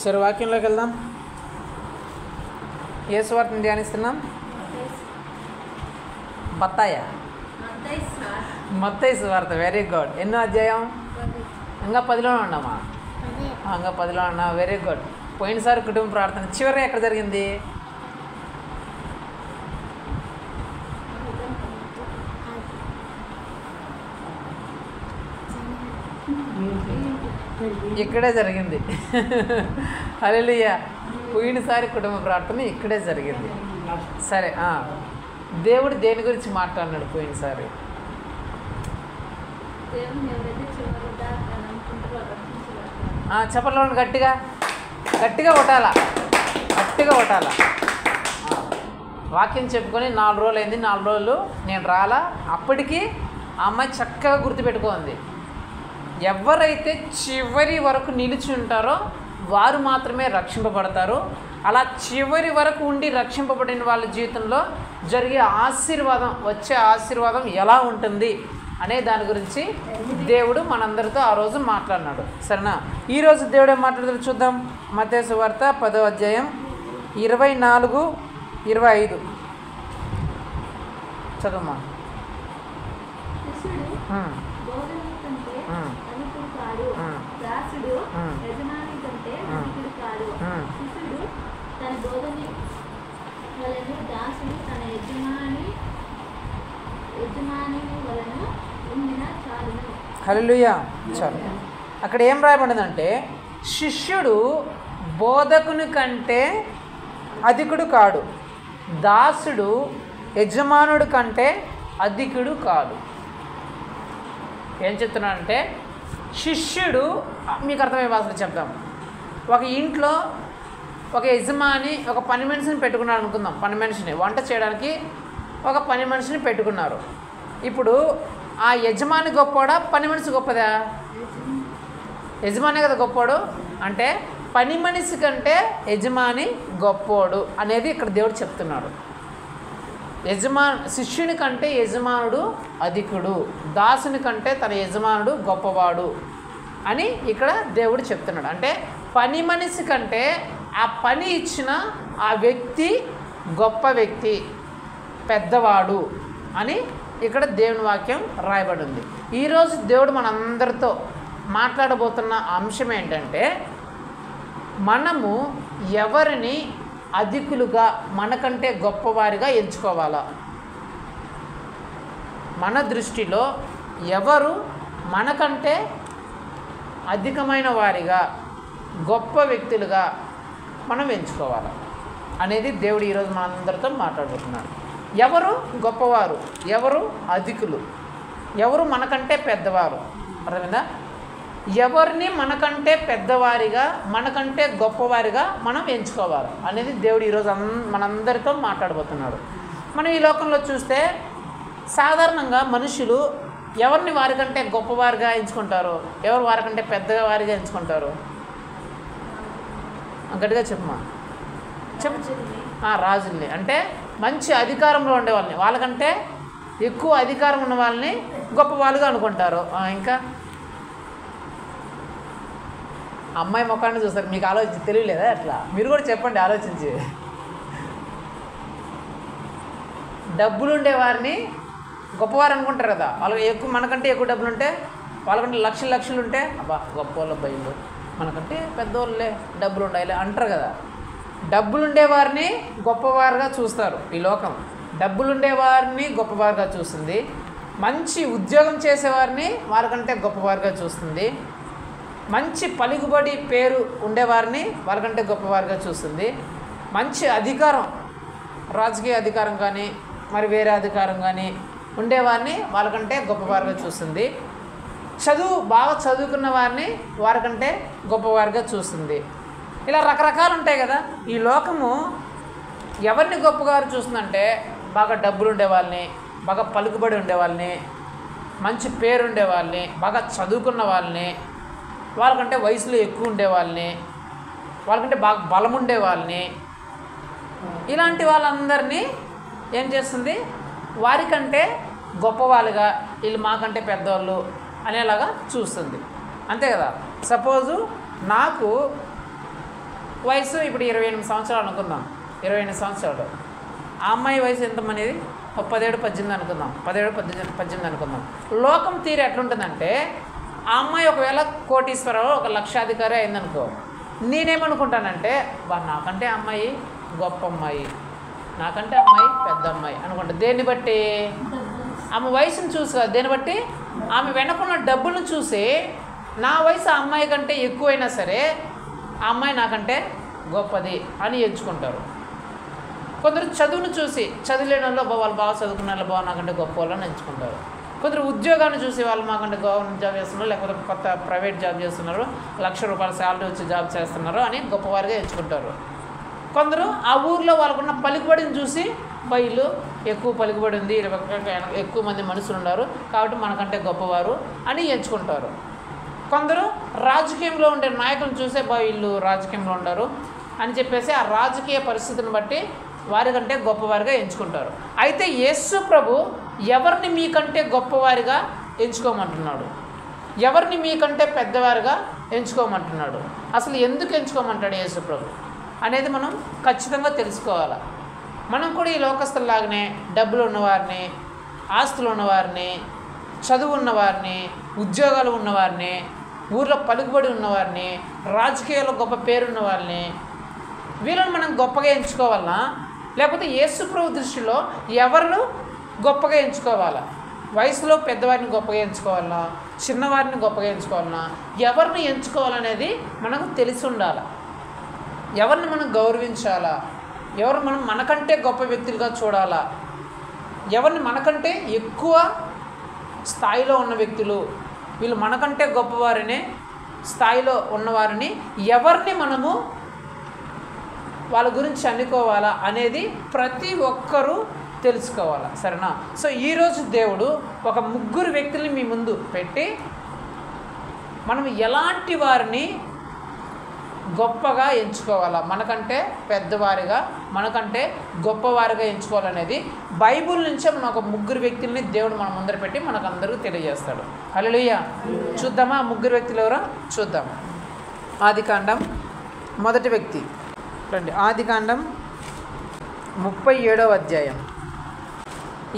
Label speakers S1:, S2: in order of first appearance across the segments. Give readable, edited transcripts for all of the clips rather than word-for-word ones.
S1: సరే వాక్యంలోకి వెళ్దాం. ఏ సువార్తను ధ్యానిస్తున్నాం? మత్తయి సువార్త. Very good. ఎన్నో అధ్యాయం? ఇంకా 10లోనే ఉన్నామా? ఇంకా 10లో ఉన్నా. Very good. పోయినసారి కుటుంబ ప్రార్థన చివరి ఎక్కడ జరిగింది? ఇక్కడే జరిగింది. హల్లెలూయా. పోయినసారి కుటుంబ ప్రార్థన ఇక్కడే జరిగింది. సరే, దేవుడు దేని గురించి మాట్లాడినాడు పోయినసారి? చెప్పలో గట్టిగా గట్టిగా కొట్టాలా, గట్టిగా కొట్టాలా. వాక్యం చెప్పుకొని 4 రోజులు అయింది. 4 రోజులు నేను రాలా. అప్పటికి ఆ అమ్మాయి చక్కగా గుర్తుపెట్టుకోండి. ఎవరైతే చివరి వరకు నిలిచి ఉంటారో వారు మాత్రమే రక్షింపబడతారు. అలా చివరి వరకు ఉండి రక్షింపబడిన వాళ్ళ జీవితంలో జరిగే ఆశీర్వాదం, వచ్చే ఆశీర్వాదం ఎలా ఉంటుంది అనే దాని గురించి దేవుడు మనందరితో ఆ రోజు మాట్లాడినాడు. సరేనా? ఈరోజు దేవుడు ఏం మాట్లాడుతాడో చూద్దాం. మత్తయి సువార్త 10వ అధ్యాయం 24, 25 చదువుమా. హల్లెలూయా. చాలు. అక్కడ ఏం రాయబడిందంటే, శిష్యుడు బోధకుని కంటే అధికుడు కాడు, దాసుడు యజమానుడు కంటే అధికుడు కాదు. ఏం చెప్తున్నానంటే, శిష్యుడు, మీకు అర్థమయ్యే భాషలో చెప్దాం. ఒక ఇంట్లో ఒక యజమాని ఒక పని మనిషిని పెట్టుకున్నాడు అనుకుందాం. పని మనిషిని వంట చేయడానికి ఒక పని మనిషిని పెట్టుకున్నారు. ఇప్పుడు ఆ యజమాని గొప్పవాడా, పని మనిషి గొప్పదా? యజమాని కదా గొప్పోడు. అంటే పని మనిషి కంటే యజమాని గొప్పోడు అనేది ఇక్కడ దేవుడు చెప్తున్నాడు. శిష్యుని కంటే యజమానుడు అధికుడు, దాసుని కంటే తన యజమానుడు గొప్పవాడు అని ఇక్కడ దేవుడు చెప్తున్నాడు. అంటే పని మనిషి కంటే ఆ పని ఇచ్చిన ఆ వ్యక్తి గొప్ప వ్యక్తి, పెద్దవాడు అని ఇక్కడ దేవుని వాక్యం రాయబడింది. ఈరోజు దేవుడు మనందరితో మాట్లాడబోతున్న అంశం ఏంటంటే, మనము ఎవరిని అధికులుగా, మనకంటే గొప్పవారిగా ఎంచుకోవాలా? మన దృష్టిలో ఎవరు మనకంటే అధికమైన వారిగా, గొప్ప వ్యక్తులుగా మనం ఎంచుకోవాలి అనేది దేవుడు ఈరోజు మనందరితో మాట్లాడుతున్నాడు. ఎవరు గొప్పవారు, ఎవరు అధికులు, ఎవరు మనకంటే పెద్దవారు, అర్థమైందా? ఎవరిని మనకంటే పెద్దవారిగా, మనకంటే గొప్పవారిగా మనం ఎంచుకోవాలి అనేది దేవుడు ఈరోజు మనందరితో మాట్లాడబోతున్నాడు. మనం ఈ లోకంలో చూస్తే సాధారణంగా మనుషులు ఎవరిని వారికంటే గొప్పవారిగా ఎంచుకుంటారు, ఎవరు వారికంటే పెద్దగా వారిగా ఎంచుకుంటారు? గట్టిగా చెప్పమా. చెప్పు. రాజుల్ని, అంటే మంచి అధికారంలో ఉండే వాళ్ళని, వాళ్ళకంటే ఎక్కువ అధికారం ఉన్న వాళ్ళని గొప్పవాళ్ళుగా అనుకుంటారు. ఇంకా అమ్మాయి ముఖాన్ని చూస్తారు. మీకు ఆలోచించి తెలియలేదా? అట్లా మీరు కూడా చెప్పండి ఆలోచించి. డబ్బులుండే వారిని గొప్పవారు అనుకుంటారు కదా. వాళ్ళకి ఎక్కువ, మనకంటే ఎక్కువ డబ్బులు ఉంటే, వాళ్ళకంటే లక్షలు ఉంటే అబ్బా గొప్ప వాళ్ళ బయలు, మనకంటే పెద్దవాళ్ళే డబ్బులు ఉండాలి అంటారు కదా. డబ్బులుండేవారిని గొప్పవారుగా చూస్తారు ఈ లోకం. డబ్బులుండేవారిని గొప్పవారుగా చూస్తుంది. మంచి ఉద్యోగం చేసేవారిని వారికంటే గొప్పవారుగా చూస్తుంది. మంచి పలుకుబడి పేరు ఉండేవారిని వారికంటే గొప్పవారుగా చూస్తుంది. మంచి అధికారం, రాజకీయ అధికారం కానీ మరి వేరే అధికారం కానీ ఉండేవారిని వాళ్ళకంటే గొప్పవారుగా చూస్తుంది. బాగా చదువుకున్న వారిని వారికంటే గొప్పవారుగా చూస్తుంది. ఇలా రకరకాలు ఉంటాయి కదా. ఈ లోకము ఎవరిని గొప్పవారు చూస్తుందంటే, బాగా డబ్బులు ఉండేవాళ్ళని, బాగా పలుకుబడి ఉండేవాళ్ళని, మంచి పేరు ఉండేవాళ్ళని, బాగా చదువుకున్న వాళ్ళని, వాళ్ళకంటే వయసులో ఎక్కువ ఉండేవాళ్ళని, వాళ్ళకంటే బాగా బలం ఉండేవాళ్ళని, ఇలాంటి వాళ్ళందరినీ ఏం చేస్తుంది? వారికంటే గొప్పవాళ్ళుగా, వీళ్ళు మాకంటే పెద్దవాళ్ళు అనేలాగా చూస్తుంది. అంతే కదా. సపోజు నాకు వయసు ఇప్పుడు 28 సంవత్సరాలు అనుకుందాం. 28 సంవత్సరాలు. ఆ అమ్మాయి వయసు ఎంతమనేది 17, 18 అనుకుందాం. 17, 18 అనుకుందాం. లోకం తీరు ఎట్లుంటుందంటే ఆ అమ్మాయి ఒకవేళ కోటీశ్వరం, ఒక లక్షాధికారి అయిందనుకో, నేనేమనుకుంటానంటే నాకంటే అమ్మాయి గొప్ప అమ్మాయి, నాకంటే అమ్మాయి పెద్ద అమ్మాయి అనుకుంటా. దేన్ని బట్టి? ఆమె వయసును చూసి, దేన్ని బట్టి ఆమె వెనకున్న డబ్బును చూసి నా వయసు ఆ అమ్మాయి కంటే ఎక్కువైనా సరే ఆ అమ్మాయి నాకంటే గొప్పది అని ఎంచుకుంటారు. కొందరు చదువును చూసి, చదువులేని వాళ్ళు వాళ్ళు బాగా చదువుకున్న వాళ్ళు నాకంటే గొప్ప వాళ్ళని ఎంచుకుంటారు. కొందరు ఉద్యోగాన్ని చూసి వాళ్ళు మాకంటే గవర్నమెంట్ జాబ్ చేస్తున్నారు, లేకపోతే కొత్త ప్రైవేట్ జాబ్ చేస్తున్నారు, ₹1,00,000 శాలరీ వచ్చి జాబ్ చేస్తున్నారు అని గొప్పవారిగా ఎంచుకుంటారు. కొందరు ఆ ఊర్లో వాళ్ళకున్న పలుకుబడిని చూసి వీళ్ళు ఎక్కువ పలుకుబడి ఉంది, ఎక్కువ మంది మనుషులు ఉన్నారు కాబట్టి మనకంటే గొప్పవారు అని ఎంచుకుంటారు. కొందరు రాజకీయంలో ఉండే నాయకులను చూసే వీళ్ళు రాజకీయంలో ఉండరు అని చెప్పేసి ఆ రాజకీయ పరిస్థితిని బట్టి వారికంటే గొప్పవారిగా ఎంచుకుంటారు. అయితే యేసు ప్రభు ఎవరిని మీకంటే గొప్పవారిగా ఎంచుకోమంటున్నాడు? ఎవరిని మీకంటే పెద్దవారిగా ఎంచుకోమంటున్నాడు? అసలు ఎందుకు ఎంచుకోమంటాడు యేసు ప్రభు అనేది మనం ఖచ్చితంగా తెలుసుకోవాలి. మనం కూడా ఈ లోకస్తుల్లాగానే డబ్బులు ఉన్నవారిని, ఆస్తులు ఉన్నవారిని, చదువు ఉన్నవారిని, ఉద్యోగాలు ఉన్నవారిని, ఊర్లో పలుకుబడి ఉన్నవారిని, రాజకీయాల్లో గొప్ప పేరున్న వారిని, వీళ్ళని మనం గొప్పగా ఎంచుకోవాలన్నా లేకపోతే యేసు ప్రభు దృష్టిలో ఎవరిని గొప్పగా ఎంచుకోవాలా? వయసులో పెద్దవారిని గొప్పగా ఎంచుకోవాలన్నా, చిన్నవారిని గొప్పగా ఎంచుకోవాలన్నా, ఎవరిని ఎంచుకోవాలనేది మనకు తెలిసి ఉండాలి. ఎవరిని మనం గౌరవించాలా? ఎవరు మనం మనకంటే గొప్ప వ్యక్తులుగా చూడాలా? ఎవరిని మనకంటే ఎక్కువ స్థాయిలో ఉన్న వ్యక్తులు, వీళ్ళు మనకంటే గొప్పవారిని, స్థాయిలో ఉన్నవారిని ఎవరిని మనము వాళ్ళ గురించి అనుకోవాలా అనేది ప్రతి ఒక్కరూ తెలుసుకోవాలా. సరేనా? సో ఈరోజు దేవుడు ఒక 3 వ్యక్తుల్ని మీ ముందు పెట్టి మనం ఎలాంటి వారిని గొప్పగా ఎంచుకోవాలా, మనకంటే పెద్దవారిగా, మనకంటే గొప్పవారిగా ఎంచుకోవాలనేది బైబుల్ నుంచే మనం ఒక 3 వ్యక్తుల్ని దేవుడు మన ముందర పెట్టి మనకు అందరికీ తెలియజేస్తాడు. హల్లెలూయా. చూద్దామా? 3 వ్యక్తులు ఎవరో చూద్దాం. ఆదికాండం మొదటి వ్యక్తి రండి. ఆదికాండం 37వ అధ్యాయం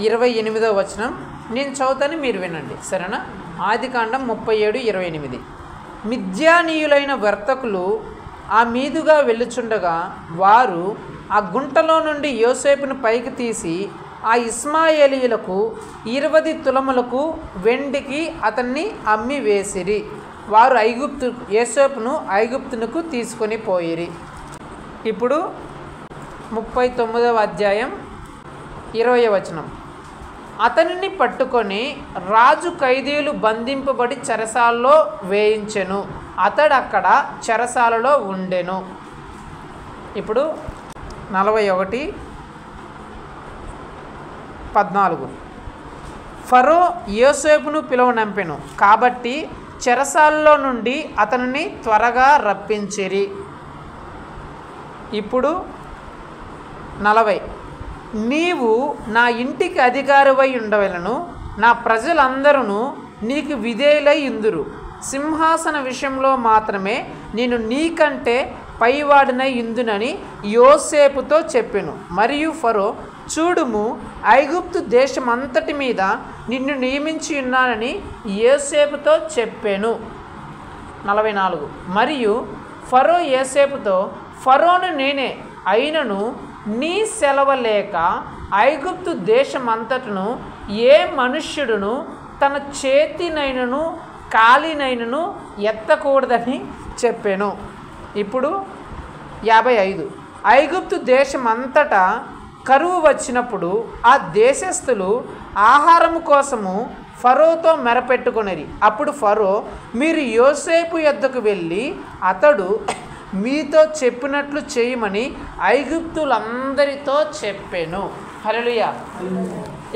S1: 28వ వచనం నేను చదువుతాను, మీరు వినండి. సరేనా? ఆదికాండం 37:28. మిద్యానీయులైన వర్తకులు ఆ మీదుగా వెళ్ళుచుండగా వారు ఆ గుంటలో నుండి యోసేపును పైకి తీసి ఆ ఇస్మాయేలీయులకు 20 తులములకు వెండికి అతన్ని అమ్మి వేసిరి. వారు యోసేపును ఐగుప్తునకు తీసుకొని పోయిరి. ఇప్పుడు 39వ అధ్యాయం 20వ వచనం. అతనిని పట్టుకొని రాజు ఖైదీలు బంధింపబడి చెరసాలలో వేయించెను. అతడు అక్కడ చెరసాలలో ఉండెను. ఇప్పుడు 41:14. ఫరో యోసేపును పిలువనంపెను కాబట్టి చెరసాలలో నుండి అతనిని త్వరగా రప్పించిరి. ఇప్పుడు 40. నీవు నా ఇంటికి అధికారివై ఉండవలెను, నా ప్రజలందరూ నీకు విధేయులై ఉందురు. సింహాసన విషయంలో మాత్రమే నేను నీకంటే పైవాడినై ఉందునని యోసేపుతో చెప్పెను. మరియు ఫరో, చూడుము, ఐగుప్తు దేశమంతటి మీద నిన్ను నియమించి ఉన్నానని యోసేపుతో చెప్పెను. 44. మరియు ఫరో యోసేపుతో, ఫరోను నేనే అయినను నీ సెలవు లేక ఐగుప్తు దేశమంతటను ఏ మనుష్యుడును తన చేతినైనను కాలినైనను ఎత్తకూడదని చెప్పాను. ఇప్పుడు 55. ఐగుప్తు దేశమంతటా కరువు వచ్చినప్పుడు ఆ దేశస్థులు ఆహారము కోసము ఫరోతో మెరపెట్టుకొనిరి. అప్పుడు ఫరో, మీరు యోసేపు యొద్దకు వెళ్ళి అతడు మీతో చెప్పినట్లు చేయమని ఐగుప్తులందరితో చెప్పాను. హల్లెలూయా.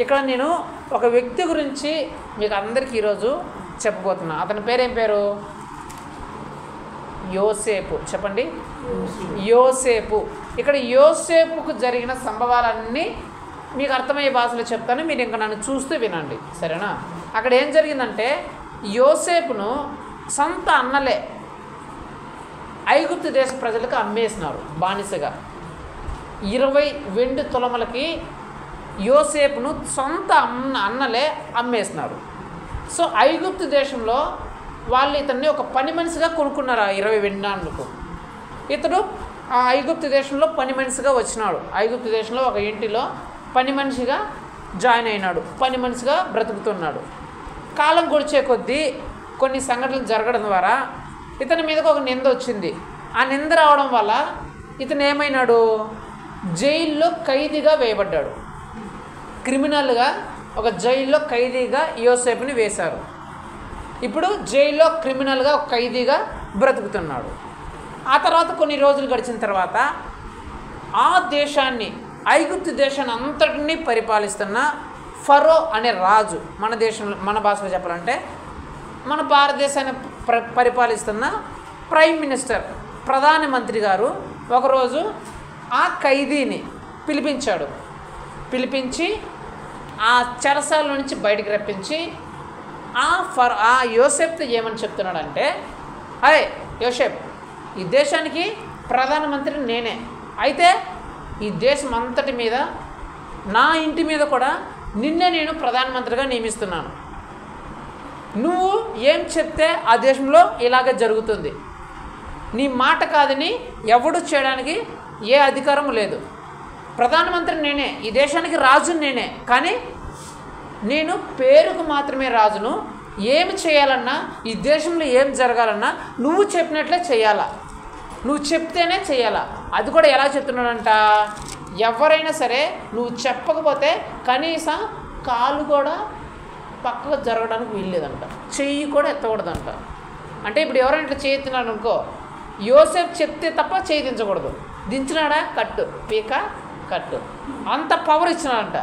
S1: ఇక్కడ నేను ఒక వ్యక్తి గురించి మీకు అందరికీ ఈరోజు చెప్పబోతున్నా. అతని పేరేం పేరు? యోసేపు. చెప్పండి, యోసేపు. ఇక్కడ యోసేపుకు జరిగిన సంభవాలన్నీ మీకు అర్థమయ్యే భాషలో చెప్తాను, మీరు ఇంకా నన్ను చూస్తూ వినండి. సరేనా? అక్కడ ఏం జరిగిందంటే యోసేపును సొంత అన్నలే ఐగుప్తు దేశ ప్రజలకు అమ్మేసినారు బానిసగా. 20 వెండి తులములకి యోసేపును సొంత అన్నలే అమ్మేసినారు. సో ఐగుప్తు దేశంలో వాళ్ళు ఇతన్ని ఒక పని మనిషిగా కొనుక్కున్నారు. 20 వెండి నాణ్యాలకు ఇతడు ఆ ఐగుప్తు దేశంలో పని మనిషిగా వచ్చినాడు. ఐగుప్తు దేశంలో ఒక ఇంటిలో పని మనిషిగా జాయిన్ అయినాడు, పని మనిషిగా బ్రతుకుతున్నాడు. కాలం గడిచే కొద్దీ కొన్ని సంఘటనలు జరగడం ద్వారా ఇతని మీదకు ఒక నింద వచ్చింది. ఆ నింద రావడం వల్ల ఇతను ఏమైనాడు, జైల్లో ఖైదీగా వేయబడ్డాడు. క్రిమినల్గా ఒక జైల్లో ఖైదీగా యోసేపుని వేశారు. ఇప్పుడు జైల్లో క్రిమినల్గా ఒక ఖైదీగా బ్రతుకుతున్నాడు. ఆ తర్వాత కొన్ని రోజులు గడిచిన తర్వాత ఆ దేశాన్ని, ఐగుప్తు దేశాన్ని అంతటినీ పరిపాలిస్తున్న ఫరో అనే రాజు, మన దేశంలో మన భాషలో చెప్పాలంటే మన భారతదేశాన్ని పరిపాలిస్తున్న ప్రైమ్ మినిస్టర్, ప్రధానమంత్రి గారు ఒకరోజు ఆ ఖైదీని పిలిపించాడు. పిలిపించి ఆ చెరసాల నుంచి బయటికి రప్పించి ఆ యోసేపుతో ఏమని చెప్తున్నాడంటే, అరే యోసేపు, ఈ దేశానికి ప్రధానమంత్రి నేనే, అయితే ఈ దేశం అంతటి మీద, నా ఇంటి మీద కూడా నిన్నే నేను ప్రధానమంత్రిగా నియమిస్తున్నాను. నువ్వు ఏం చెప్తే ఆ దేశంలో ఇలాగే జరుగుతుంది. నీ మాట కాదని ఎవడు చేయడానికి ఏ అధికారం లేదు. ప్రధానమంత్రి నేనే, ఈ దేశానికి రాజుని నేనే, కానీ నేను పేరుకు మాత్రమే రాజును. ఏమి చేయాలన్నా, ఈ దేశంలో ఏం జరగాలన్నా నువ్వు చెప్పినట్లే చేయాలా, నువ్వు చెప్తేనే చేయాలా. అది కూడా ఎలా చెప్తున్నాడంట, ఎవరైనా సరే నువ్వు చెప్పకపోతే కనీసం కాలు కూడా పక్కకు జరగడానికి వీల్లేదంట, చెయ్యి కూడా ఎత్తకూడదంట. అంటే ఇప్పుడు ఎవరైనా ఇట్లా చేయి ఎత్తినాడు అనుకో, యోసేపు చెప్తే తప్ప చేయి దించకూడదు. దించినాడా కట్టు, పీక కట్టు, అంత పవర్ ఇచ్చినాడంట.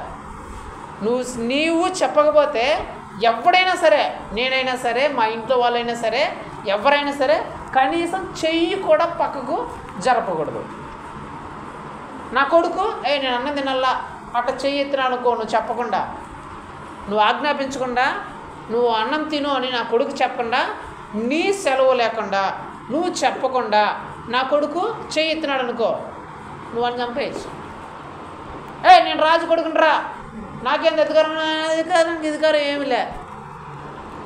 S1: నీవు చెప్పకపోతే ఎవడైనా సరే, నేనైనా సరే, మా ఇంట్లో వాళ్ళైనా సరే, ఎవరైనా సరే కనీసం చెయ్యి కూడా పక్కకు జరపకూడదు. నా కొడుకు నేను అన్నం తినల్లా అట్లా చెయ్యి ఎత్తినా అనుకో, నువ్వు చెప్పకుండా, నువ్వు ఆజ్ఞాపించకుండా, నువ్వు అన్నం తిను అని నా కొడుకు చెప్పకుండా, నీ సెలవు లేకుండా, నువ్వు చెప్పకుండా నా కొడుకు చెయ్యి ఎత్తినాడు అనుకో, నువ్వు అని చంపేయచ్చు. నేను రాజు కొడుకునరా, నాకేంత అధికారం ఏమి లే,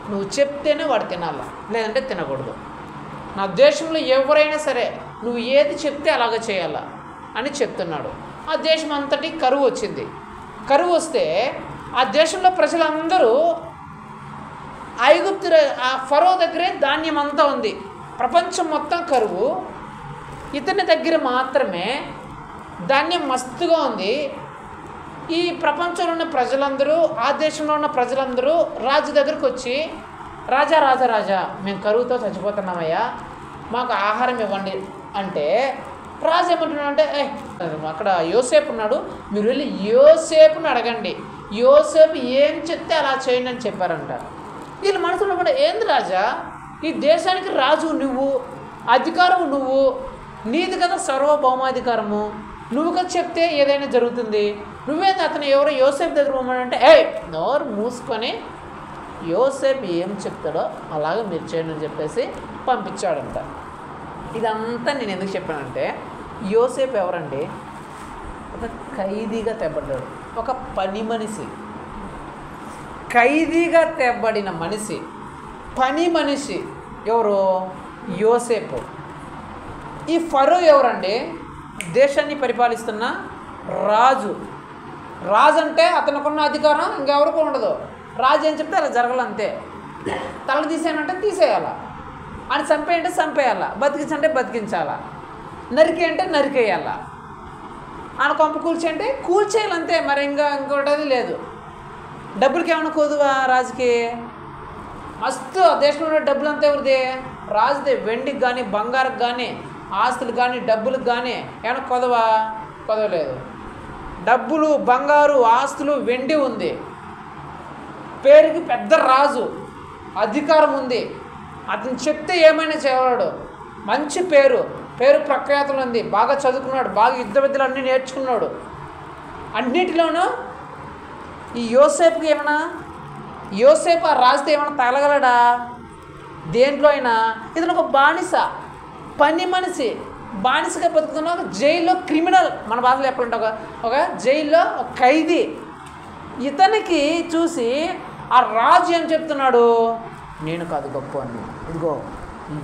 S1: నువ్వు చెప్తేనే వాడు తినాలా, లేదంటే తినకూడదు. నా దేశంలో ఎవరైనా సరే నువ్వు ఏది చెప్తే అలాగే చేయాలా అని చెప్తున్నాడు. ఆ దేశం అంతటి కరువు వచ్చింది. కరువు వస్తే ఆ దేశంలో ప్రజలందరూ ఆ ఫరో దగ్గరే ధాన్యం అంతా ఉంది. ప్రపంచం మొత్తం కరువు, ఇతని దగ్గర మాత్రమే ధాన్యం మస్తుగా ఉంది. ఈ ప్రపంచంలో ఉన్న ప్రజలందరూ, ఆ దేశంలో ఉన్న ప్రజలందరూ రాజు దగ్గరికి వచ్చి, రాజా రాజా రాజా, మేము కరువుతో చచ్చిపోతున్నామయ్యా, మాకు ఆహారం ఇవ్వండి అంటే, రాజు ఏమంటున్నాడంటే, అక్కడ యోసేపు ఉన్నాడు, మీరు వెళ్ళి యోసేపుని అడగండి, యోసేపు ఏం చెప్తే అలా చేయండి అని చెప్పారంట. వీళ్ళ మనసులో కూడా, ఏంది రాజా, ఈ దేశానికి రాజు నువ్వు, అధికారం నువ్వు, నీది కదా సర్వభౌమాధికారము, నువ్వు కదా చెప్తే ఏదైనా జరుగుతుంది, నువ్వేంది అతను ఎవరో యోసేపు దగ్గర పోమంటే, నోరు మూసుకొని యోసేపు ఏం చెప్తాడో అలాగే మీరు చేయండి అని చెప్పేసి పంపించాడంట. ఇదంతా నేను ఎందుకు చెప్పానంటే, యోసేపు ఎవరండి, ఒక ఖైదీగా తెబ్బడ్డాడు, ఒక పని మనిషి, ఖైదీగా తెబ్బడిన మనిషి, పని మనిషి ఎవరు, యోసేపు. ఈ ఫరో ఎవరండి, దేశాన్ని పరిపాలిస్తున్న రాజు. రాజు అంటే అతనుకున్న అధికారం ఇంకెవరికి ఉండదు. రాజు ఏం చెప్తే అలా జరగాలంతే. తల తీసేయనంటే తీసేయాలా, అని చంపేయంటే చంపేయాలా, బతికించంటే బతికించాలా, నరికి అంటే నరికేయాలా, ఆయన కొంప కూల్చేయంటే కూల్చేయాలంతే, మరి ఇంకోటి లేదు. డబ్బులకి ఏమైనా కోదువా రాజుకి, మస్తు దేశంలో డబ్బులు అంతా ఎవరిది, రాజుదే. వెండికి కానీ బంగారుకి కానీ ఆస్తులు కానీ డబ్బులకు కానీ ఏమైనా కొదవలేదు. డబ్బులు, బంగారు, ఆస్తులు, వెండి ఉంది, పేరుకి పెద్ద రాజు, అధికారం ఉంది, అతను చెప్తే ఏమైనా చేయగలడు, మంచి పేరు ప్రఖ్యాతులు ఉంది, బాగా చదువుకున్నాడు, బాగా యుద్ధ విద్యలు అన్నీ నేర్చుకున్నాడు. అన్నిటిలోనూ ఈ యోసేపుకి ఏమైనా, యోసేపు ఆ రాజుతో ఏమైనా తగలగలడా, దేంట్లో అయినా. ఇతను ఒక బానిస, పని మనిషి, బానిసగా బతుకుతున్న ఒక జైల్లో క్రిమినల్, మన భాషలో చెప్పాలంటే ఒక జైల్లో ఒక ఖైదీ. ఇతనికి చూసి ఆ రాజు ఏం చెప్తున్నాడు, నేను కాదు గొప్ప అని, ఇదిగో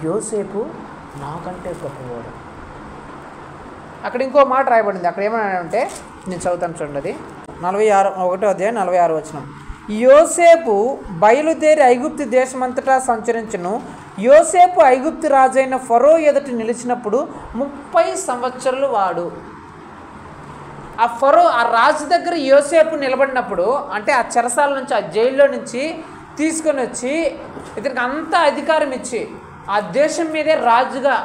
S1: యోసేపు నాకంటే గొప్పవాడు. అక్కడ ఇంకో మాట రాయబడింది. అక్కడ ఏమన్నాడంటే, నేను చదువుతాను చూడండి, అది 41:46 వచనం. యోసేపు బయలుదేరి ఐగుప్తు దేశమంతటా సంచరించును. యోసేపు ఐగుప్తు రాజైన ఫరో ఎదుట నిలిచినప్పుడు 30 సంవత్సరాలు వాడు. ఆ ఫరో, ఆ రాజు దగ్గర యోసేపు నిలబడినప్పుడు, అంటే ఆ చెరసాల నుంచి, ఆ జైల్లో నుంచి తీసుకొని వచ్చి ఇతనికి అంతా అధికారం ఇచ్చి ఆ దేశం మీదే రాజుగా,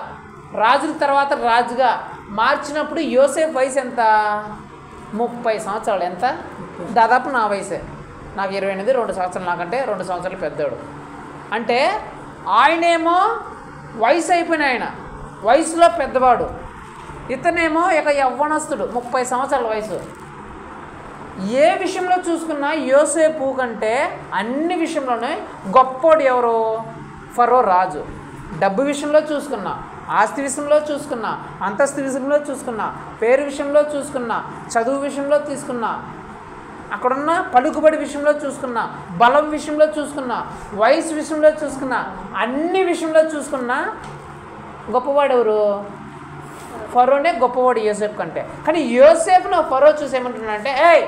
S1: రాజుల తర్వాత రాజుగా మార్చినప్పుడు యోసేపు వయసు ఎంత? 30 సంవత్సరాలు. ఎంత? దాదాపు నా వయసే. నాకు 28, 2 సంవత్సరాలు, నాకంటే 2 సంవత్సరాలు పెద్దోడు. అంటే ఆయనేమో వయసు అయిపోయిన ఆయన, వయసులో పెద్దవాడు. ఇతనేమో ఇక యవ్వనస్తుడు, 30 సంవత్సరాల వయసు. ఏ విషయంలో చూసుకున్నా యోసేపు కంటే అన్ని విషయంలోనే గొప్పోడు ఎవరు? ఫరో రాజు. డబ్బు విషయంలో చూసుకున్నా, ఆస్తి విషయంలో చూసుకున్నా, అంతస్తు విషయంలో చూసుకున్నా, పేరు విషయంలో చూసుకున్నా, చదువు విషయంలో తీసుకున్నా, అక్కడున్న పలుకుబడి విషయంలో చూసుకున్నా, బలం విషయంలో చూసుకున్నా, వయసు విషయంలో చూసుకున్నా, అన్ని విషయంలో చూసుకున్నా గొప్పవాడు ఎవరు? ఫరోనే గొప్పవాడు యోసేపు కంటే. కానీ యోసేపును ఫరో చూసి ఏమంటున్నాడంటే, ఏయ్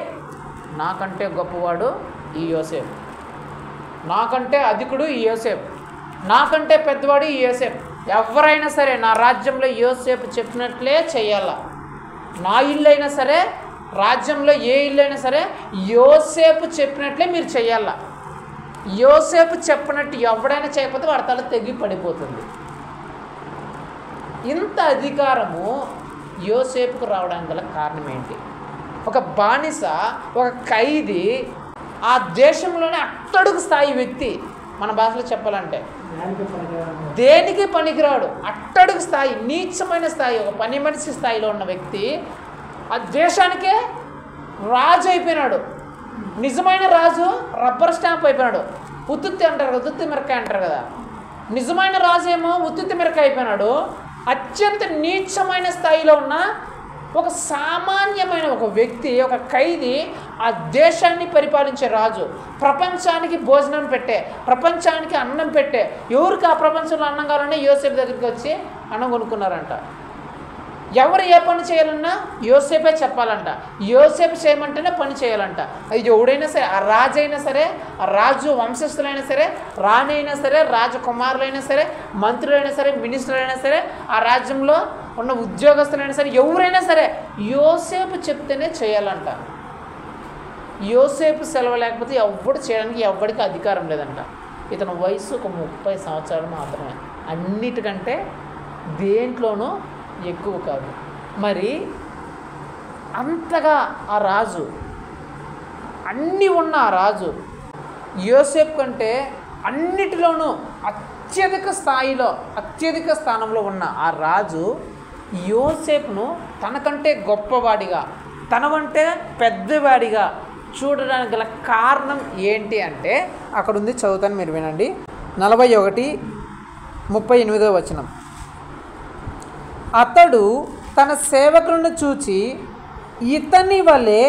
S1: నాకంటే గొప్పవాడు ఈ యోసేపు, నాకంటే అధికుడు ఈ యోసేపు, నాకంటే పెద్దవాడు ఈ యోసేపు. ఎవరైనా సరే నా రాజ్యంలో యోసేపు చెప్పినట్లే చెయ్యాల. నా ఇల్లు అయినా సరే, రాజ్యంలో ఏ ఇల్లు అయినా సరే యోసేపు చెప్పినట్లే మీరు చెయ్యాల. యోసేపు చెప్పినట్టు ఎవడైనా చేయకపోతే వాడి తల తెగి పడిపోతుంది. ఇంత అధికారము యోసేపుకు రావడానికి గల కారణం ఏంటి? ఒక బానిస, ఒక ఖైదీ, ఆ దేశంలోనే అట్టడుగు స్థాయి వ్యక్తి, మన భాషలో చెప్పాలంటే దేనికి పనికిరాడు, అట్టడుగు స్థాయి, నీచమైన స్థాయి, ఒక పని మనిషి స్థాయిలో ఉన్న వ్యక్తి ఆ దేశానికే రాజు అయిపోయినాడు. నిజమైన రాజు రబ్బర్ స్టాంప్ అయిపోయినాడు. ఉత్తుత్తి అంటారు కదా, ఉత్తుత్తి మిరకాయ అంటారు కదా. నిజమైన రాజు ఏమో ఉత్తుత్తి మిరకాయ అయిపోయినాడు. అత్యంత నీచమైన స్థాయిలో ఉన్న ఒక సామాన్యమైన ఒక వ్యక్తి, ఒక ఖైదీ ఆ దేశాన్ని పరిపాలించే రాజు, ప్రపంచానికి భోజనం పెట్టే, ప్రపంచానికి అన్నం పెట్టే. ఎవరికి ఆ ప్రపంచంలో అన్నం కావాలన్నా యోసేపు దగ్గరికి వచ్చి అన్నం కొనుక్కున్నారంట. ఎవరు ఏ పని చేయాలన్నా యోసేపే చెప్పాలంట, యోసేపు చేయమంటేనే పని చేయాలంట. అది ఎవడైనా సరే, ఆ రాజు అయినా సరే, ఆ రాజు వంశస్థులైనా సరే, రాణి అయినా సరే, రాజకుమారులైనా సరే, మంత్రులైనా సరే, మినిస్టర్లైనా సరే, ఆ రాజ్యంలో ఉన్న ఉద్యోగస్తులైనా సరే, ఎవరైనా సరే యోసేపు చెప్తేనే చేయాలంట. యోసేపు సెలవు లేకపోతే ఎవడు చేయడానికి ఎవరికి అధికారం లేదంట. ఇతని వయసు ఒక 30 సంవత్సరాలు మాత్రమే, అన్నిటికంటే దేంట్లోనూ ఎక్కువ కాదు. మరి అంతగా ఆ రాజు, అన్నీ ఉన్న ఆ రాజు యోసేపు కంటే అన్నిటిలోనూ అత్యధిక స్థాయిలో, అత్యధిక స్థానంలో ఉన్న ఆ రాజు యోసేపును తనకంటే గొప్పవాడిగా, తనవంటే పెద్దవాడిగా చూడడానికి గల కారణం ఏంటి అంటే అక్కడ ఉంది, చదువుతాను మీరు వినండి. 41:38 వచనం. అతడు తన సేవకులను చూచి ఇతని వలె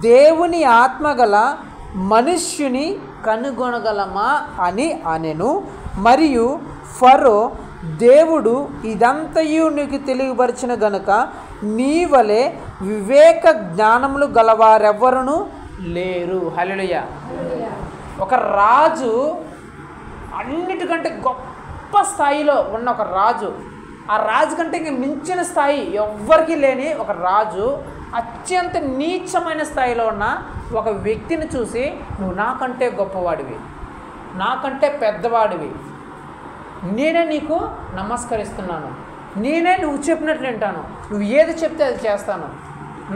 S1: దేవుని ఆత్మగల మనుష్యుని కనుగొనగలమా అని అనెను. మరియు ఫరో, దేవుడు ఇదంతయు నీకు తెలియపరిచిన గనుక నీ వలె వివేక జ్ఞానములు గలవారెవ్వరును లేరు. హల్లెలూయా. ఒక రాజు, అన్నిటికంటే గొప్ప స్థాయిలో ఉన్న ఒక రాజు, ఆ రాజు కంటే ఇంక మించిన స్థాయి ఎవ్వరికీ లేని ఒక రాజు అత్యంత నీచమైన స్థాయిలో ఉన్న ఒక వ్యక్తిని చూసి, నువ్వు నాకంటే గొప్పవాడివి, నాకంటే పెద్దవాడివి, నేనే నీకు నమస్కరిస్తున్నాను, నేనే నువ్వు చెప్పినట్లు వింటాను, నువ్వు ఏది చెప్తే అది చేస్తాను,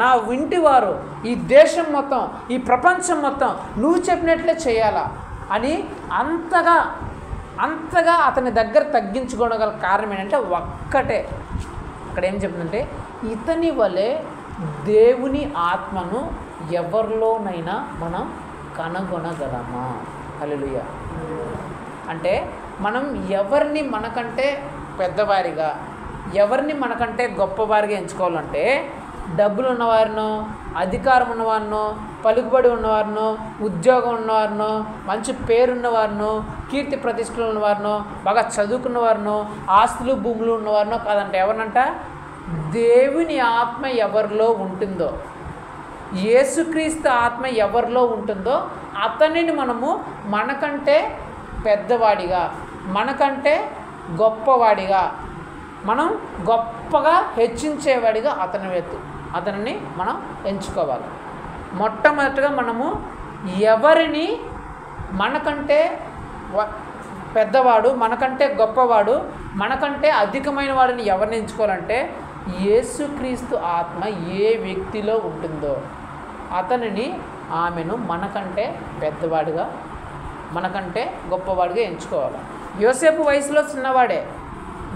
S1: నా వింటివారు ఈ దేశం మొత్తం, ఈ ప్రపంచం మొత్తం నువ్వు చెప్పినట్లే చేయాలా అని అంతగా అతని దగ్గర తగ్గించుకోగల కారణం ఏంటంటే ఒక్కటే. అక్కడ ఏం చెప్తుందంటే, ఇతని వలె దేవుని ఆత్మను ఎవరిలోనైనా మనం కనుగొనగలమా? హల్లెలూయా. అంటే మనం ఎవరిని మనకంటే పెద్దవారిగా, ఎవరిని మనకంటే గొప్పవారిగా ఎంచుకోవాలంటే డబ్బులు ఉన్నవారినో, అధికారం ఉన్నవారినో, పలుకుబడి ఉన్నవారినో, ఉద్యోగం ఉన్నవారినో, మంచి పేరున్నవారినో, కీర్తి ప్రతిష్టలు ఉన్నవారినో, బాగా చదువుకున్నవారినో, ఆస్తులు భూములు ఉన్నవారినో కాదంటే ఎవరినంట? దేవుని ఆత్మ ఎవరిలో ఉంటుందో, యేసుక్రీస్తు ఆత్మ ఎవరిలో ఉంటుందో అతనిని మనము మనకంటే పెద్దవాడిగా, మనకంటే గొప్పవాడిగా, మనం గొప్పగా హెచ్చించేవాడిగా అతనిని మనం ఎంచుకోవాలి. మొట్టమొదటిగా మనము ఎవరిని మనకంటే పెద్దవాడు, మనకంటే గొప్పవాడు, మనకంటే అధికమైన వాడిని ఎవరిని ఎంచుకోవాలంటే యేసుక్రీస్తు ఆత్మ ఏ వ్యక్తిలో ఉంటుందో అతనిని, ఆమెను మనకంటే పెద్దవాడిగా, మనకంటే గొప్పవాడిగా ఎంచుకోవాలి. యోసేపు వయసులో చిన్నవాడే,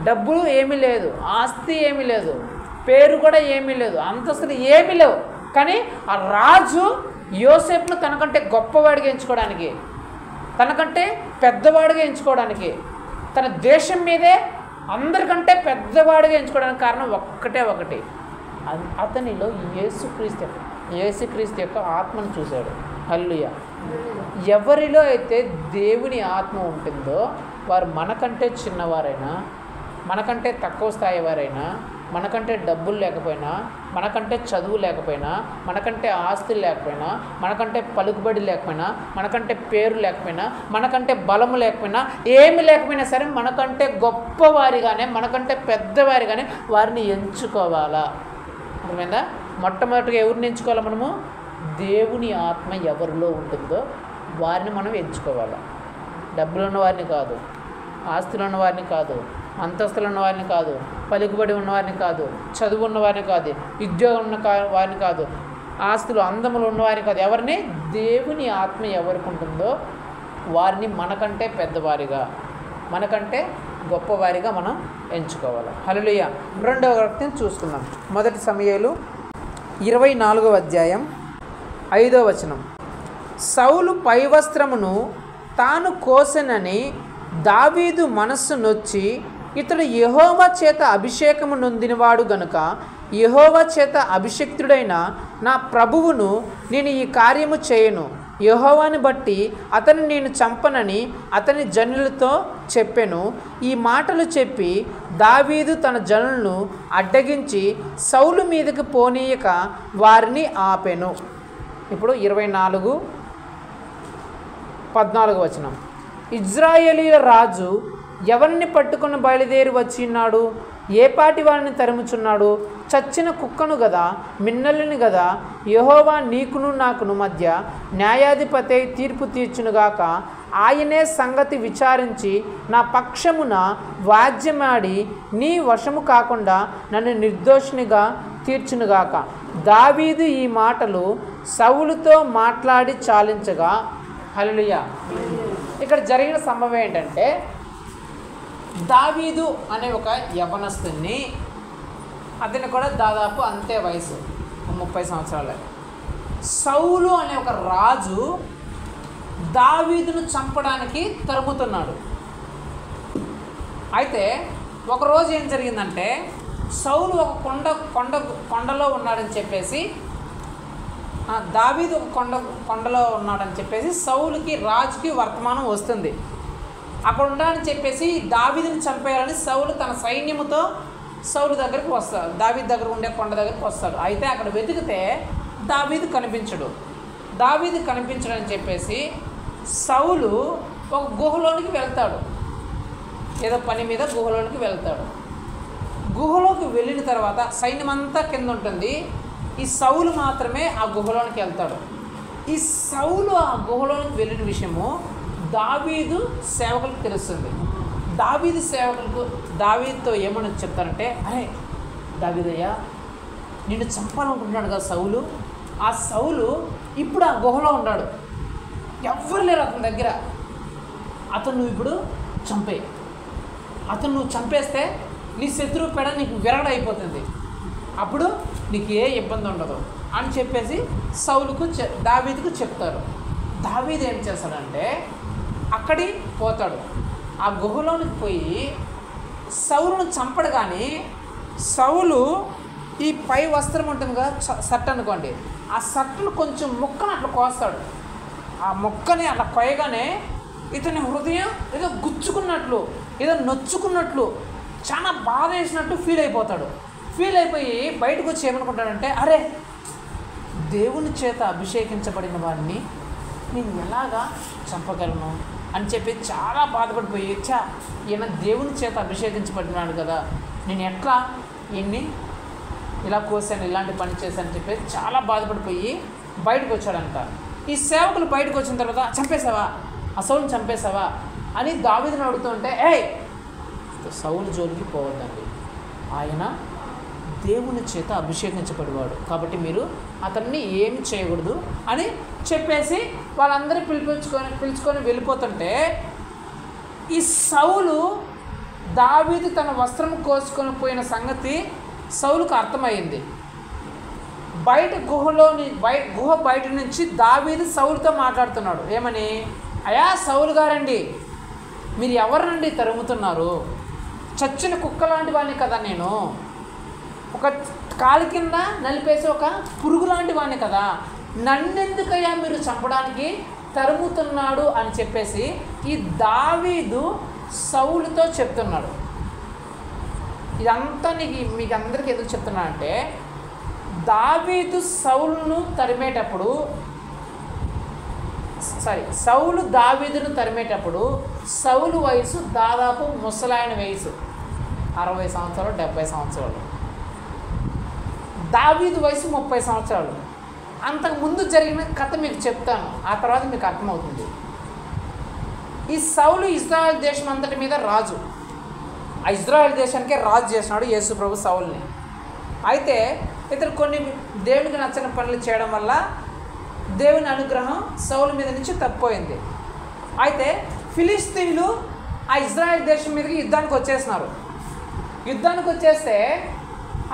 S1: డబ్బులు ఏమీ లేదు, ఆస్తి ఏమీ లేదు, పేరు కూడా ఏమీ లేదు, అంతస్తులు ఏమీ లేవు. కానీ ఆ రాజు యోసేపును తనకంటే గొప్పవాడిగా ఎంచుకోవడానికి, తనకంటే పెద్దవాడిగా ఎంచుకోవడానికి, తన దేశం మీదే అందరికంటే పెద్దవాడిగా ఎంచుకోవడానికి కారణం ఒకటి, అతనిలో యేసుక్రీస్తు యొక్క ఆత్మను చూశాడు. హల్లెలూయా. ఎవరిలో అయితే దేవుని ఆత్మ ఉంటుందో వారు మనకంటే చిన్నవారైనా, మనకంటే తక్కువ స్థాయి వారైనా, మనకంటే డబ్బులు లేకపోయినా, మనకంటే చదువు లేకపోయినా, మనకంటే ఆస్తులు లేకపోయినా, మనకంటే పలుకుబడి లేకపోయినా, మనకంటే పేరు లేకపోయినా, మనకంటే బలము లేకపోయినా, ఏమి లేకపోయినా సరే మనకంటే గొప్పవారిగానే, మనకంటే పెద్దవారిగానే వారిని ఎంచుకోవాలా. అర్థమైందా? మొట్టమొదటిగా ఎవరిని ఎంచుకోవాలా మనము? దేవుని ఆత్మ ఎవరిలో ఉంటుందో వారిని మనం ఎంచుకోవాలి. డబ్బులు ఉన్నవారిని కాదు, ఆస్తులు ఉన్నవారిని కాదు, అంతస్తులు ఉన్నవారిని కాదు, పలుకుబడి ఉన్నవారిని కాదు, చదువు ఉన్నవారిని కాదు, ఉద్యోగం ఉన్న వారిని కాదు, ఆస్తులు అందములు ఉన్నవారిని కాదు. ఎవరిని? దేవుని ఆత్మ ఎవరికి ఉంటుందో వారిని మనకంటే పెద్దవారిగా, మనకంటే గొప్పవారిగా మనం ఎంచుకోవాలి. హల్లెలూయా. రెండవ వ్యక్తిని చూసుకుందాం. మొదటి సమూయేలు 24వ అధ్యాయం 5వ వచనం. సౌలు పైవస్త్రమును తాను కోసెనని దావీదు మనస్సు నొచ్చి, ఇతడు యెహోవా చేత అభిషేకము నొందినవాడు గనుక యెహోవా చేత అభిషిక్తుడైన నా ప్రభువును నేను ఈ కార్యము చేయను, యెహోవాని బట్టి అతను నేను చంపనని అతని జనులతో చెప్పెను. ఈ మాటలు చెప్పి దావీదు తన జనులను అడ్డగించి సౌలు మీదకి పోనీయక వారిని ఆపెను. ఇప్పుడు 24:14 వచనం. ఇజ్రాయేలీల రాజు ఎవరిని పట్టుకుని బయలుదేరి వచ్చిన్నాడు? ఏ పాటి వారిని తరుముచున్నాడు? చచ్చిన కుక్కను గదా, మిన్నలిని గదా. యెహోవా నీకును నాకును మధ్య న్యాయాధిపతి తీర్పు తీర్చునుగాక. ఆయనే సంగతి విచారించి నా పక్షమున వాద్యమాడి నీ వశము కాకుండా నన్ను నిర్దోషినిగా తీర్చునుగాక. దావీదు ఈ మాటలు సౌలుతో మాట్లాడి చాలించగా. హల్లెలూయా. ఇక్కడ జరిగిన సంభవం ఏంటంటే, దావీదు అనే ఒక యవనస్తుని, అతను కూడా దాదాపు అంతే వయసు, 30 సంవత్సరాలే. సౌలు అనే ఒక రాజు దావీదును చంపడానికి తరుముతున్నాడు. అయితే ఒకరోజు ఏం జరిగిందంటే, సౌలు ఒక కొండలో ఉన్నాడని చెప్పేసి, దావీదు ఒక కొండలో ఉన్నాడని చెప్పేసి సౌలుకి, రాజుకి వర్తమానం వస్తుంది. అక్కడ ఉండాలని చెప్పేసి దావీదుని చంపేయాలని సౌలు తన సైన్యముతో సౌలు దగ్గరికి వస్తాడు. దావీదు దగ్గర ఉండే కొండ దగ్గరికి వస్తాడు. అయితే అక్కడ వెతికితే దావీదు కనిపించడు. దావీదు కనిపించడని చెప్పేసి సౌలు ఒక గుహలోనికి వెళ్తాడు. ఏదో పని మీద గుహలోనికి వెళ్తాడు. గుహలోకి వెళ్ళిన తర్వాత సైన్యం అంతా కింద ఉంటుంది. ఈ సౌలు మాత్రమే ఆ గుహలోనికి వెళ్తాడు. ఈ సౌలు ఆ గుహలోనికి వెళ్ళిన విషయము దావీదు సేవకులకు తెలుస్తుంది. దావీదు సేవకులకు దావీదుతో ఏమని చెప్తారంటే, అరే దావీదయ్యా, నిన్ను చంపాలనుకుంటున్నాడు కదా సౌలు. ఆ సౌలు ఇప్పుడు ఆ గుహలో ఉన్నాడు, ఎవ్వరు లేరు అతని దగ్గర. అతను నువ్వు ఇప్పుడు చంపే, అతను నువ్వు చంపేస్తే నీ శత్రువు పెడ నీకు విరగడైపోతుంది, అప్పుడు నీకు ఏ ఇబ్బంది ఉండదు అని చెప్పేసి సౌలుకు దావీదుకు చెప్తారు. దావీదు ఏం చేస్తాడంటే అక్కడి పోతాడు. ఆ గుహలోనికి పోయి సౌలును చంపడు, కానీ సౌలు ఈ పై వస్త్రం ఉంటుంది కదా, షర్ట్ అనుకోండి, ఆ షర్టును కొంచెం ముక్కను అట్లా కోస్తాడు. ఆ ముక్కని అట్లా కొయ్యగానే ఇతని హృదయం ఏదో గుచ్చుకున్నట్లు, ఏదో నొచ్చుకున్నట్లు, చాలా బాధ వేసినట్టు ఫీల్ అయిపోతాడు. ఫీల్ అయిపోయి బయటకు వచ్చి ఏమనుకుంటాడంటే, అరే దేవుని చేత అభిషేకించబడిన వాడిని నేను ఎలాగా చంపగలను అని చెప్పి చాలా బాధపడిపోయి, ఈయన దేవుని చేత అభిషేకించబడినాడు కదా, నేను ఎట్లా ఈయన్ని ఇలా కోసాను, ఇలాంటి పని చేశాను చెప్పి చాలా బాధపడిపోయి బయటకు వచ్చాడంట. ఈ సేవకులు బయటకు వచ్చిన తర్వాత, చంపేశావా, ఆ సౌలుని చంపేశావా అని దావీదుని అడుగుతుంటే, సౌలు జోలికి పోవద్దండి, ఆయన దేవుని చేత అభిషేకించబడేవాడు కాబట్టి మీరు అతన్ని ఏమి చేయకూడదు అని చెప్పేసి వాళ్ళందరూ పిలుచుకొని వెళ్ళిపోతుంటే, ఈ సౌలు దావీదు తన వస్త్రం కోసుకొని పోయిన సంగతి సౌలుకు అర్థమైంది. గుహ బయట నుంచి దావీదు సౌలుతో మాట్లాడుతున్నాడు. ఏమని, అయా సౌలు గారండి, మీరు ఎవరినండి తరుముతున్నారు? చచ్చిన కుక్క లాంటి వాడిని కదా నేను, ఒక కాలి కింద నలిపేసి ఒక పురుగు లాంటి వాడిని కదా, నన్నెందుకయ్యా మీరు చంపడానికి తరుముతున్నాడు అని చెప్పేసి ఈ దావీదు సౌలుతో చెప్తున్నాడు. ఇదంతా మీకు అందరికీ ఎందుకు చెప్తున్నా అంటే, దావీదు సౌలు దావీదును తరిమేటప్పుడు సౌలు వయసు దాదాపు ముసలాయన వయసు 60 సంవత్సరాలు 70 సంవత్సరాలు, దావీదు వయసు 30 సంవత్సరాలు. అంతకుముందు జరిగిన కథ మీకు చెప్తాను, ఆ తర్వాత మీకు అర్థమవుతుంది. ఈ సౌలు ఇజ్రాయెల్ దేశం అంతటి మీద రాజు, ఆ ఇజ్రాయెల్ దేశానికే రాజు చేసినాడు యేసు ప్రభు సౌలుని. అయితే ఇతను కొన్ని దేవునికి నచ్చని పనులు చేయడం వల్ల దేవుని అనుగ్రహం సౌలు మీద నుంచి తప్పిపోయింది. అయితే ఫిలిస్తీన్లు ఆ ఇజ్రాయెల్ దేశం మీదకి యుద్ధానికి వచ్చేస్తే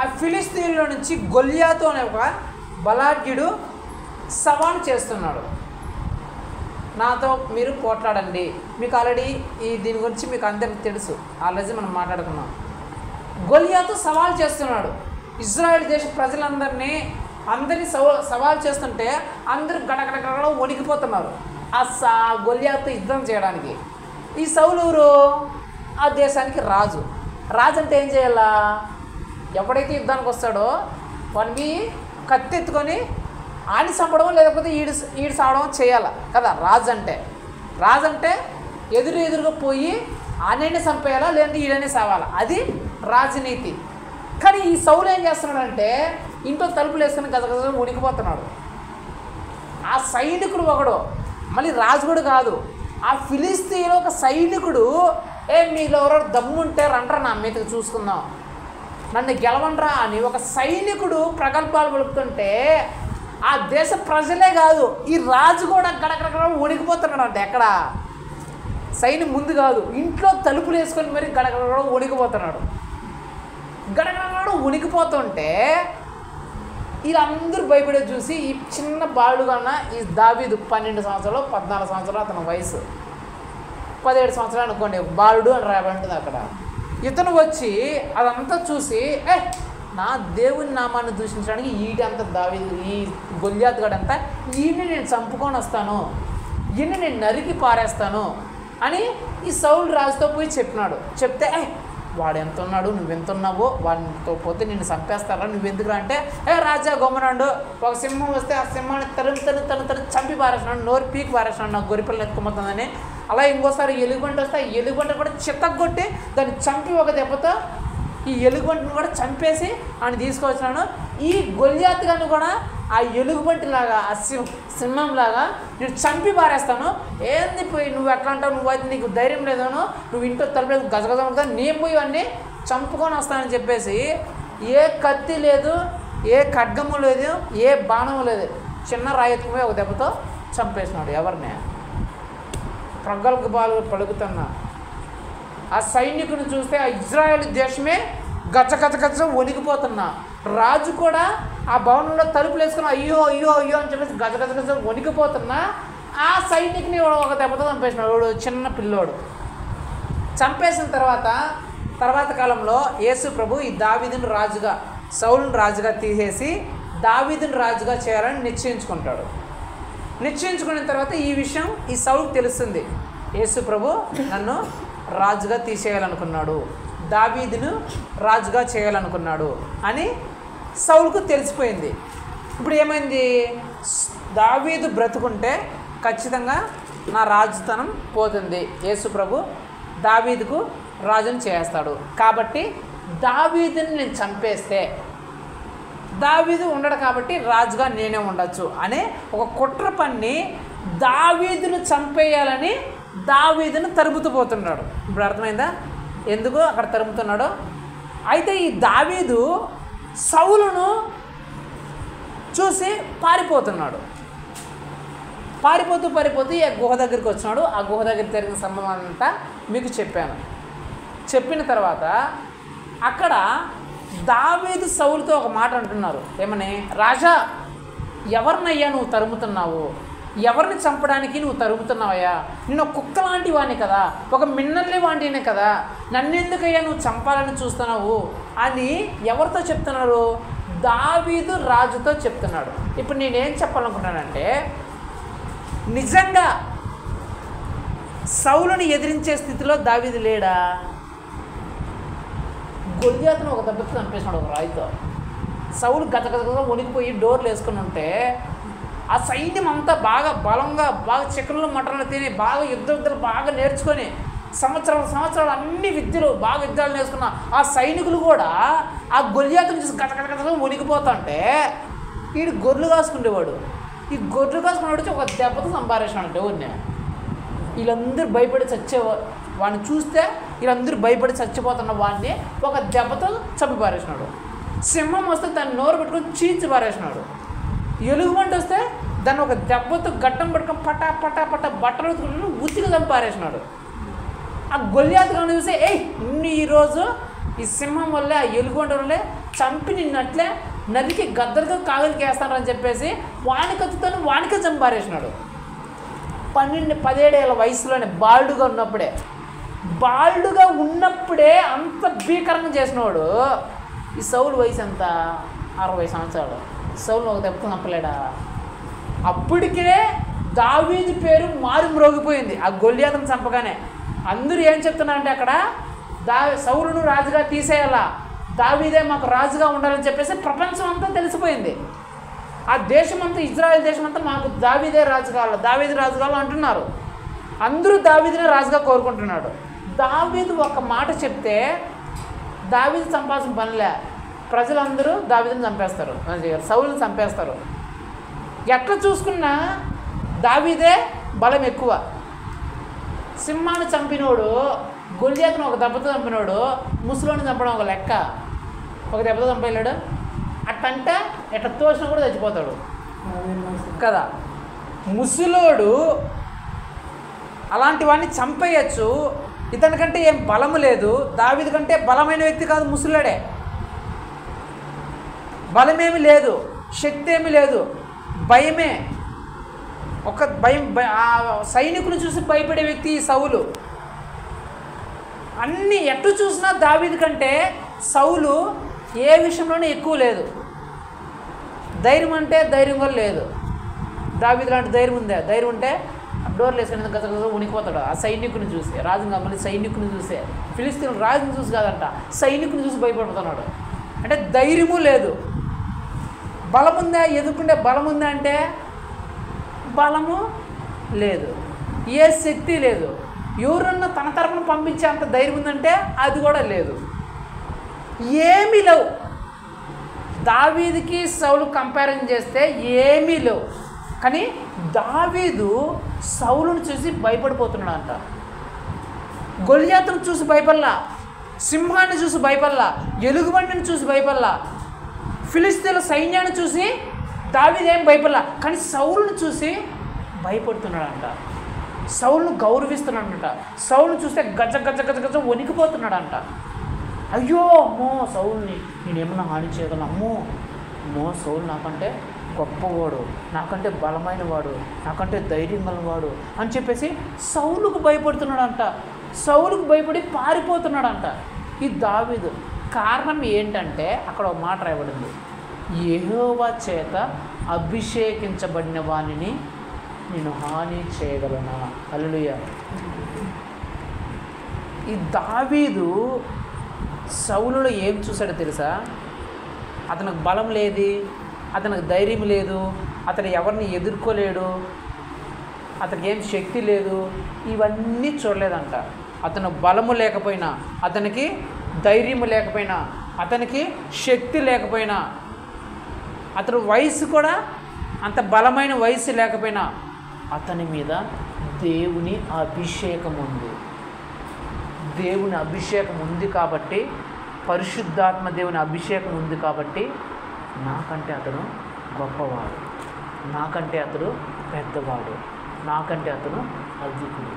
S1: ఆ ఫిలిస్తీన్లో నుంచి గొల్యాతు అనే ఒక బలాఢ్యుడు సవాలు చేస్తున్నాడు, నాతో మీరు పోట్లాడండి. మీకు ఆల్రెడీ దీని గురించి మీకు అందరికీ తెలుసు, ఆల్రెడీ మనం మాట్లాడుకున్నాం. గొల్యాతు సవాల్ చేస్తున్నాడు, ఇజ్రాయెల్ దేశ ప్రజలందరినీ సవాల్ చేస్తుంటే అందరూ గడగడగడ వణికిపోతున్నారు ఆ గొల్యాతు యుద్ధం చేయడానికి. ఈ సౌలు ఆ దేశానికి రాజు అంటే ఏం చేయాలా, ఎవడైతే యుద్ధానికి వస్తాడో వానికి కత్తి ఎత్తుకొని ఆని చంపడం లేకపోతే ఈడు సావడం చేయాల కదా రాజు అంటే ఎదురుగా పోయి ఆనైనా చంపేయాలా లేదంటే ఈడనే సావాలా, అది రాజనీతి. కానీ ఈ సౌలు ఏం చేస్తున్నాడంటే ఇంట్లో తలుపులు వేసుకుని గజగజ ఉనికిపోతున్నాడు. ఆ సైనికుడు ఒకడు, మళ్ళీ రాజు కూడా కాదు, ఆ ఫిలిస్తీన్లో ఒక సైనికుడు, మీలో ఎవరో దమ్ముంటే రండ్రా నా మీదకి చూసుకుందాం, నన్ను గెలవండ్రా అని ఒక సైనికుడు ప్రగల్భాలు పలుకుతుంటే ఆ దేశ ప్రజలే కాదు ఈ రాజు కూడా గడగడ వణికిపోతున్నాడు. అంటే ఎక్కడ సైన్యం ముందు కాదు, ఇంట్లో తలుపులు వేసుకొని మరి గడగడ వణికిపోతున్నాడు. గడగడ వణికిపోతుంటే వీళ్ళందరూ భయపడే చూసి ఈ చిన్న బాలుడుగా ఉన్న ఈ దావీదు 12 సంవత్సరాలు 14 సంవత్సరాలు అతని వయసు, 17 సంవత్సరాలు అనుకోండి, బాలుడు అని రాయబడింది అక్కడ. ఇతను వచ్చి అదంతా చూసి నా దేవుని నామాన్ని దూషించడానికి ఈడంతా దావీదు, ఈ గొల్యాతు గడంతా ఈయన్ని నేను చంపుకొని వస్తాను, ఈయన్ని నేను నరికి పారేస్తాను అని ఈ సౌలు రాజుతో పోయి చెప్పినాడు. చెప్తే వాడు ఎంత ఉన్నాడు, నువ్వెంత ఉన్నావో, వాడితో పోతే నిన్ను చంపేస్తారా, నువ్వెందుకురా అంటే, రాజా గొమ్మనాడు, ఒక సింహం వస్తే ఆ సింహాన్ని తను చంపి పారేసినాడు, నోరు పీకి పారేసినాడు, నాకు గొరిపిల్లని ఎత్తుకుపోతుందని. అలా ఇంకోసారి ఎలుగుబంటి వస్తే ఆ ఎలుగుబంట కూడా చిత్తగొట్టి దాన్ని చంపి ఒక దెబ్బతో ఈ ఎలుగుబంటిని కూడా చంపేసి ఆయన తీసుకొచ్చినాను. ఈ గొల్యాతు గారిని కూడా ఆ ఎలుగుబంటిలాగా ఆ సింహంలాగా నేను చంపి పారేస్తాను. ఏంది పోయి నువ్వు ఎట్లా అంటావు, నువ్వు అయితే నీకు ధైర్యం లేదను, నువ్వు ఇంట్లో తలుపులేదు గజగజ నేను పోయి అన్నీ చంపుకొని వస్తానని చెప్పేసి ఏ కత్తి లేదు, ఏ ఖడ్గము లేదు, ఏ బాణము లేదు, చిన్న రాయెత్తుకుపోయి ఒక దెబ్బతో చంపేసినాడు. ఎవరిని ప్రగల్భాలు పలుకుతున్నా ఆ సైనికుని చూస్తే ఆ ఇజ్రాయెల్ దేశమే గచ్చ వణికిపోతున్నా. రాజు కూడా ఆ భవనంలో తలుపులు వేసుకుని అయ్యో అని చెప్పేసి గజ వణికిపోతున్నా. ఆ సైనికుని ఒక దెబ్బతో చంపేసినాడు, చిన్న పిల్లోడు. చంపేసిన తర్వాత తర్వాత కాలంలో యేసు ప్రభు ఈ దావీదును రాజుగా, సౌలును రాజుగా తీసేసి దావీదును రాజుగా చేయాలని నిశ్చయించుకుంటాడు. నిశ్చయించుకున్న తర్వాత ఈ విషయం ఈ సౌలుకు తెలుస్తుంది, యేసు ప్రభు నన్ను రాజుగా తీసేయాలనుకున్నాడు, దావీదును రాజుగా చేయాలనుకున్నాడు అని సౌలుకు తెలిసిపోయింది. ఇప్పుడు ఏమైంది, దావీదు బ్రతుకుంటే ఖచ్చితంగా నా రాజుతనం పోతుంది, యేసు ప్రభు దావీదుకు రాజును చేస్తాడు, కాబట్టి దావీదుని నేను చంపేస్తే దావీదు ఉండడు కాబట్టి రాజుగా నేనే ఉండొచ్చు అనే ఒక కుట్ర పన్ని దావీదును చంపేయాలని దావీదును తరుముతూ పోతున్నాడు. ఇప్పుడు అర్థమైందా ఎందుకు అక్కడ తరుముతున్నాడో? అయితే ఈ దావీదు సౌలును చూసి పారిపోతున్నాడు. పారిపోతూ ఆ గుహ దగ్గరికి వచ్చినాడు. ఆ గుహ దగ్గర జరిగిన సంభవం అంతా మీకు చెప్పాను. చెప్పిన తర్వాత అక్కడ దావీదు సౌలుతో ఒక మాట అంటున్నారు, ఏమని, రాజా ఎవరినయ్యా నువ్వు తరుముతున్నావు, ఎవరిని చంపడానికి నువ్వు తరుగుతున్నావయ్యా, నేను కుక్క లాంటి వాడిని కదా, ఒక మిన్నల్లి వాడినే కదా, నన్నెందుకయ్యా నువ్వు చంపాలని చూస్తున్నావు అని ఎవరితో చెప్తున్నారు? దావీదు రాజుతో చెప్తున్నాడు. ఇప్పుడు నేనేం చెప్పాలనుకుంటున్నానంటే, నిజంగా సౌలుని ఎదిరించే స్థితిలో దావీదు లేడా? గొల్యాతును ఒక దెబ్బతో చంపేసినాడు ఒక రాయితో. సౌలు గతగతగా వణికిపోయి డోర్లు వేసుకుని ఉంటే ఆ సైన్యం అంతా బాగా బలంగా బాగా చికెన్లు మటన్లు తిని బాగా యుద్ధాలు బాగా నేర్చుకొని సంవత్సరాలు అన్ని విద్యలు బాగా యుద్ధాలు నేర్చుకున్న ఆ సైనికులు కూడా ఆ గొల్యాతును చూసి గతగతగా వణికిపోతుంటే వీడు గొర్రెలు కాసుకునేవాడు. ఈ గొర్రెలు కాసుకునేవాడు ఒక దెబ్బతో సంపాదించినాడు ఎవరిని. వీళ్ళందరూ భయపడి చచ్చేవారు, వాడిని చూస్తే వీళ్ళందరూ భయపడి చచ్చిపోతున్న వాడిని ఒక దెబ్బతో చంపి పారేసినాడు. సింహం వస్తే దాన్ని నోరు పెట్టుకొని చీల్చి పారేసినాడు. ఎలుగుబంటి వస్తే దాన్ని ఒక దెబ్బతో గట్టం పట్టుకొని పట బట్టలు ఉత్తిగా చంపి పారేసినాడు. ఆ గొల్యాతు కానీ చూస్తే నిన్ను ఈరోజు ఈ సింహం వల్లే ఆ ఎలుగుబంటి వల్లే చంపి నిన్నట్లే నరికి గద్దరుగా కాగలికి వేస్తానని చెప్పేసి వానికతో వానికే చంపి పారేసినాడు. 17 ఏళ్ళ వయసులోనే బాల్డుగా ఉన్నప్పుడే అంత భీకరంగా చేసినవాడు. ఈ సౌలు వయసు ఎంత? 60 సంవత్సరాలు. సౌలు ఒక దెబ్బతో చంపలేడా? అప్పటికే దావీదు పేరు మారు మ్రోగిపోయింది ఆ గొల్యాతును చంపగానే. అందరూ ఏం చెప్తున్నారంటే అక్కడ సౌలును రాజుగా తీసేయాలా, దావీదే మాకు రాజుగా ఉండాలని చెప్పేసి ప్రపంచం అంతా తెలిసిపోయింది. ఆ దేశమంతా, ఇజ్రాయెల్ దేశమంతా మాకు దావీదే రాజు కావాలి, దావీదు రాజు కావాలి అంటున్నారు. అందరూ దావీదునే రాజుగా కోరుకుంటున్నాడు. దావీదు ఒక మాట చెప్తే దావీదు చంపాల్సిన పనిలే, ప్రజలందరూ దావీదుని చంపేస్తారు, సౌలుని చంపేస్తారు. ఎట్లా చూసుకున్నా దావీదే బలం ఎక్కువ. సింహాన్ని చంపినోడు, గొల్యాతును ఒక దెబ్బతో చంపినోడు ముసలోని చంపడం ఒక లెక్క, ఒక దెబ్బతో చంపలేడు. అట్టంటే ఎట్లా తోసినా కూడా చచ్చిపోతాడు కదా. ముసలోడు అలాంటి వాడిని చంపేయచ్చు, ఇతనికంటే ఏం బలము లేదు. దావీదు కంటే బలమైన వ్యక్తి కాదు ముసలోడే, బలమేమి లేదు, శక్తి ఏమి లేదు, భయమే. ఒక భయం, ఆ సైనికులు చూసి భయపడే వ్యక్తి సౌలు. అన్నీ ఎటు చూసినా దావీదు కంటే సౌలు ఏ విషయంలోనే ఎక్కువ లేదు. ధైర్యం అంటే ధైర్యం కూడా లేదు. దావీదు లాంటి ధైర్యం ఉందా? ధైర్యం ఉంటే డోర్లు వేసుకుని గత ఉనికిపోతాడు ఆ సైనికుని చూసి. రాజుగా మళ్ళీ సైనికుని చూసే, ఫిలిస్తీన్ రాజుని చూసి కాదంట, సైనికుని చూసి భయపడుతున్నాడు. అంటే ధైర్యము లేదు. బలం ఉందా? ఎదుర్కొంటే బలం ఉందా అంటే బలము లేదు, ఏ శక్తి లేదు. ఎవరన్నా తన తరపున పంపించే అంత ధైర్యం ఉందంటే అది కూడా లేదు, ఏమీ లేవు. దావీదుకి సౌలు కంపారిజన్ చేస్తే ఏమీ లేవు. కానీ దావీదు సౌలును చూసి భయపడిపోతున్నాడు అంట. గొల్యాతును చూసి భయపడలా, సింహాన్ని చూసి భయపడలా, ఎలుగుబంటిని చూసి భయపడలా, ఫిలిస్తీన్ల సైన్యాన్ని చూసి దావీదు ఏం భయపడలా. కానీ సౌలును చూసి భయపడుతున్నాడంట, సౌలును గౌరవిస్తున్నాడంట. సౌలును చూస్తే గజ గజ గజ గజ వణికిపోతున్నాడంట. అయ్యో అమ్మో సౌలుని నేనేమన్నా హాని చేయగలను, అమ్మో సౌలు నాకంటే గొప్పవాడు, నాకంటే బలమైన వాడు, నాకంటే ధైర్యం గలవాడు అని చెప్పేసి సౌలుకు భయపడుతున్నాడంట. సౌలుకు భయపడి పారిపోతున్నాడంట. ఈ దావీదు. కారణం ఏంటంటే అక్కడ ఒక మాట రాయబడింది, యెహోవా చేత అభిషేకించబడిన వానిని నేను హాని చేయగలనా. హల్లెలూయా. ఈ దావీదు సౌలులో ఏం చూశాడో తెలుసా? అతనికి బలం లేదు, అతనికి ధైర్యం లేదు, అతను ఎవరిని ఎదుర్కోలేడు, అతనికి ఏం శక్తి లేదు, ఇవన్నీ చూడలేదంట. అతను బలము లేకపోయినా, అతనికి ధైర్యము లేకపోయినా, అతనికి శక్తి లేకపోయినా, అతని వయసు కూడా అంత బలమైన వయసు లేకపోయినా అతని మీద దేవుని అభిషేకం ఉంది. దేవుని అభిషేకం ఉంది కాబట్టి, పరిశుద్ధాత్మ దేవుని అభిషేకం ఉంది కాబట్టి నాకంటే అతను గొప్పవాడు, నాకంటే అతడు పెద్దవాడు, నాకంటే అతను అధికుడు.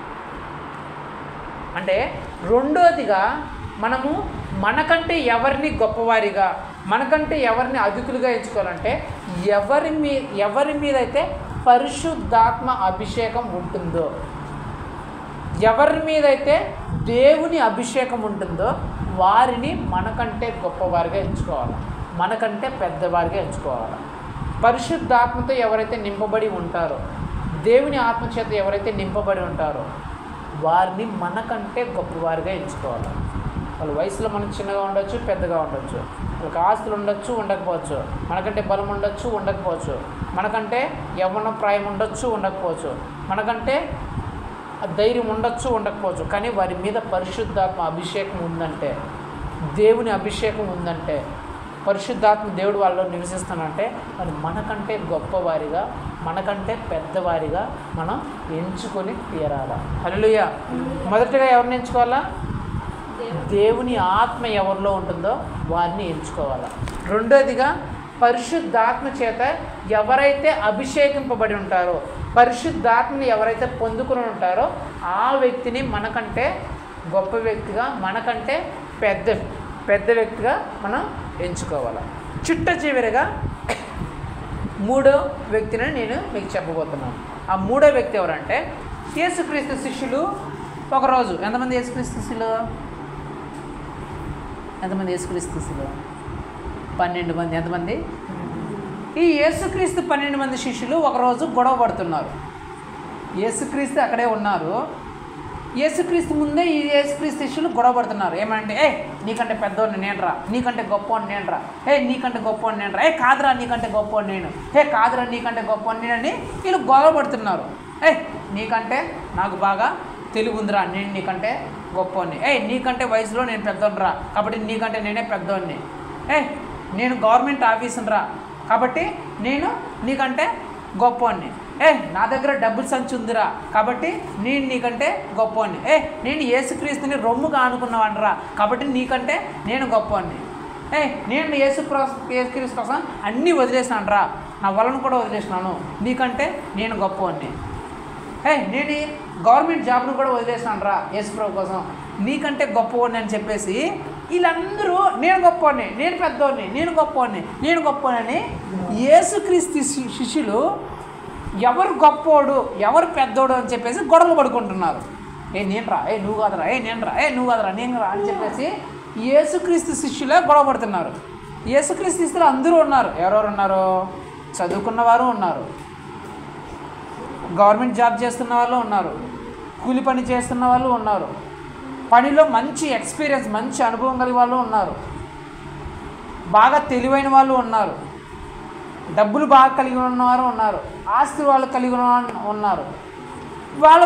S1: అంటే రెండోదిగా మనము మనకంటే ఎవరిని గొప్పవారిగా, మనకంటే ఎవరిని అధికులుగా ఎంచుకోవాలంటే ఎవరి మీద అయితే పరిశుద్ధాత్మ అభిషేకం ఉంటుందో, ఎవరి మీద అయితే దేవుని అభిషేకం ఉంటుందో వారిని మనకంటే గొప్పవారిగా ఎంచుకోవాలి, మనకంటే పెద్దవారిగా ఎంచుకోవాలి. పరిశుద్ధాత్మతో ఎవరైతే నింపబడి ఉంటారో, దేవుని ఆత్మచేత ఎవరైతే నింపబడి ఉంటారో వారిని మనకంటే గొప్పవారిగా ఎంచుకోవాలి. వాళ్ళ వయసులో మనం చిన్నగా ఉండొచ్చు, పెద్దగా ఉండొచ్చు, వాళ్ళకి ఆస్తులు ఉండొచ్చు, ఉండకపోవచ్చు, మనకంటే బలం ఉండొచ్చు, ఉండకపోవచ్చు, మనకంటే యవ్వన ప్రాయం ఉండొచ్చు, ఉండకపోవచ్చు, మనకంటే ధైర్యం ఉండొచ్చు, ఉండకపోవచ్చు, కానీ వారి మీద పరిశుద్ధాత్మ అభిషేకం ఉందంటే, దేవుని అభిషేకం ఉందంటే, పరిశుద్ధాత్మ దేవుడు వాళ్ళలో నివసిస్తానంటే అది మనకంటే గొప్పవారిగా, మనకంటే పెద్దవారిగా మనం ఎంచుకొని తీరాలా. హల్లెలూయా. మొదటిగా ఎవరిని ఎంచుకోవాలా? దేవుని ఆత్మ ఎవరిలో ఉంటుందో వారిని ఎంచుకోవాలా. రెండోదిగా పరిశుద్ధాత్మ చేత ఎవరైతే అభిషేకింపబడి ఉంటారో, పరిశుద్ధాత్మని ఎవరైతే పొందుకుని ఉంటారో ఆ వ్యక్తిని మనకంటే గొప్ప వ్యక్తిగా, మనకంటే పెద్ద వ్యక్తిగా మనం ఎంచుకోవాలి. చిట్ట చివరిగా మూడో వ్యక్తిని నేను మీకు చెప్పబోతున్నాను. ఆ మూడో వ్యక్తి ఎవరంటే యేసుక్రీస్తు శిష్యులు. ఒకరోజు ఎంతమంది యేసుక్రీస్తు శిష్యులు? ఎంతమంది యేసుక్రీస్తు శిష్యులు? 12 మంది. ఎంతమంది? ఈ యేసుక్రీస్తు 12 మంది శిష్యులు ఒకరోజు గొడవ పడుతున్నారు. యేసుక్రీస్తు అక్కడే ఉన్నారు. యేసుక్రీస్తు ముందే ఈ యేసుక్రీస్తు శిష్యులు గొడవ పడుతున్నారు. ఏమంటే, నీకంటే పెద్దవాడిని నేనురా, నీకంటే గొప్పవాడిని నేనురా, నీకంటే గొప్పవాడిని నేనురా, కాదురా నీకంటే గొప్పవాడిని నేను, కాదురా నీకంటే గొప్పవాడిని నేనని వీళ్ళు గొడవ పడుతున్నారు. నీకంటే నాకు బాగా తెలివి ఉందిరా, నేను నీకంటే గొప్పవాడిని, నీకంటే వయసులో నేను పెద్దోనిరా కాబట్టి నీకంటే నేనే పెద్దోడిని, నేను గవర్నమెంట్ ఆఫీసురా కాబట్టి నేను నీకంటే గొప్పవాడిని, నా దగ్గర డబ్బులు సంచి ఉందిరా కాబట్టి నేను నీకంటే గొప్పవాడిని, నేను యేసుక్రీస్తుని రొమ్ముగా అనుకున్నవాడిరా కాబట్టి నీకంటే నేను గొప్పవాడిని, నేను యేసుక్రీస్తు కోసం అన్నీ వదిలేసినాను రా, నా వలను కూడా వదిలేసినాను, నీకంటే నేను గొప్పవాడిని, నేను గవర్నమెంట్ జాబ్ను కూడా వదిలేసినాను రా యేసుప్రభు కోసం, నీకంటే గొప్పవాడిని అని చెప్పేసి వీళ్ళందరూ నేను గొప్పవాడిని, నేను పెద్దవాడిని, నేను గొప్పవాడిని అని యేసుక్రీస్తు శిష్యులు ఎవరు గొప్పోడు, ఎవరు పెద్దోడు అని చెప్పేసి గొడవలు పడుకుంటున్నారు. నేనురా, నువ్వు కాదురా, నేనురా, నువ్వు కాదురా, నేనురా అని చెప్పేసి యేసుక్రీస్తు శిష్యులే గొడవ పడుతున్నారు. యేసుక్రీస్తు శిష్యులు అందరూ ఉన్నారు. ఎవరెవరు ఉన్నారు? చదువుకున్నవారు ఉన్నారు, గవర్నమెంట్ జాబ్ చేస్తున్న వాళ్ళు ఉన్నారు, కూలి పని చేస్తున్న వాళ్ళు ఉన్నారు, పనిలో మంచి ఎక్స్పీరియన్స్, మంచి అనుభవం కలిగిన వాళ్ళు ఉన్నారు, బాగా తెలివైన వాళ్ళు ఉన్నారు, డబ్బులు బాగా కలిగి ఉన్నవారు ఉన్నారు, ఆస్తి వాళ్ళు కలిగి ఉన్నారు.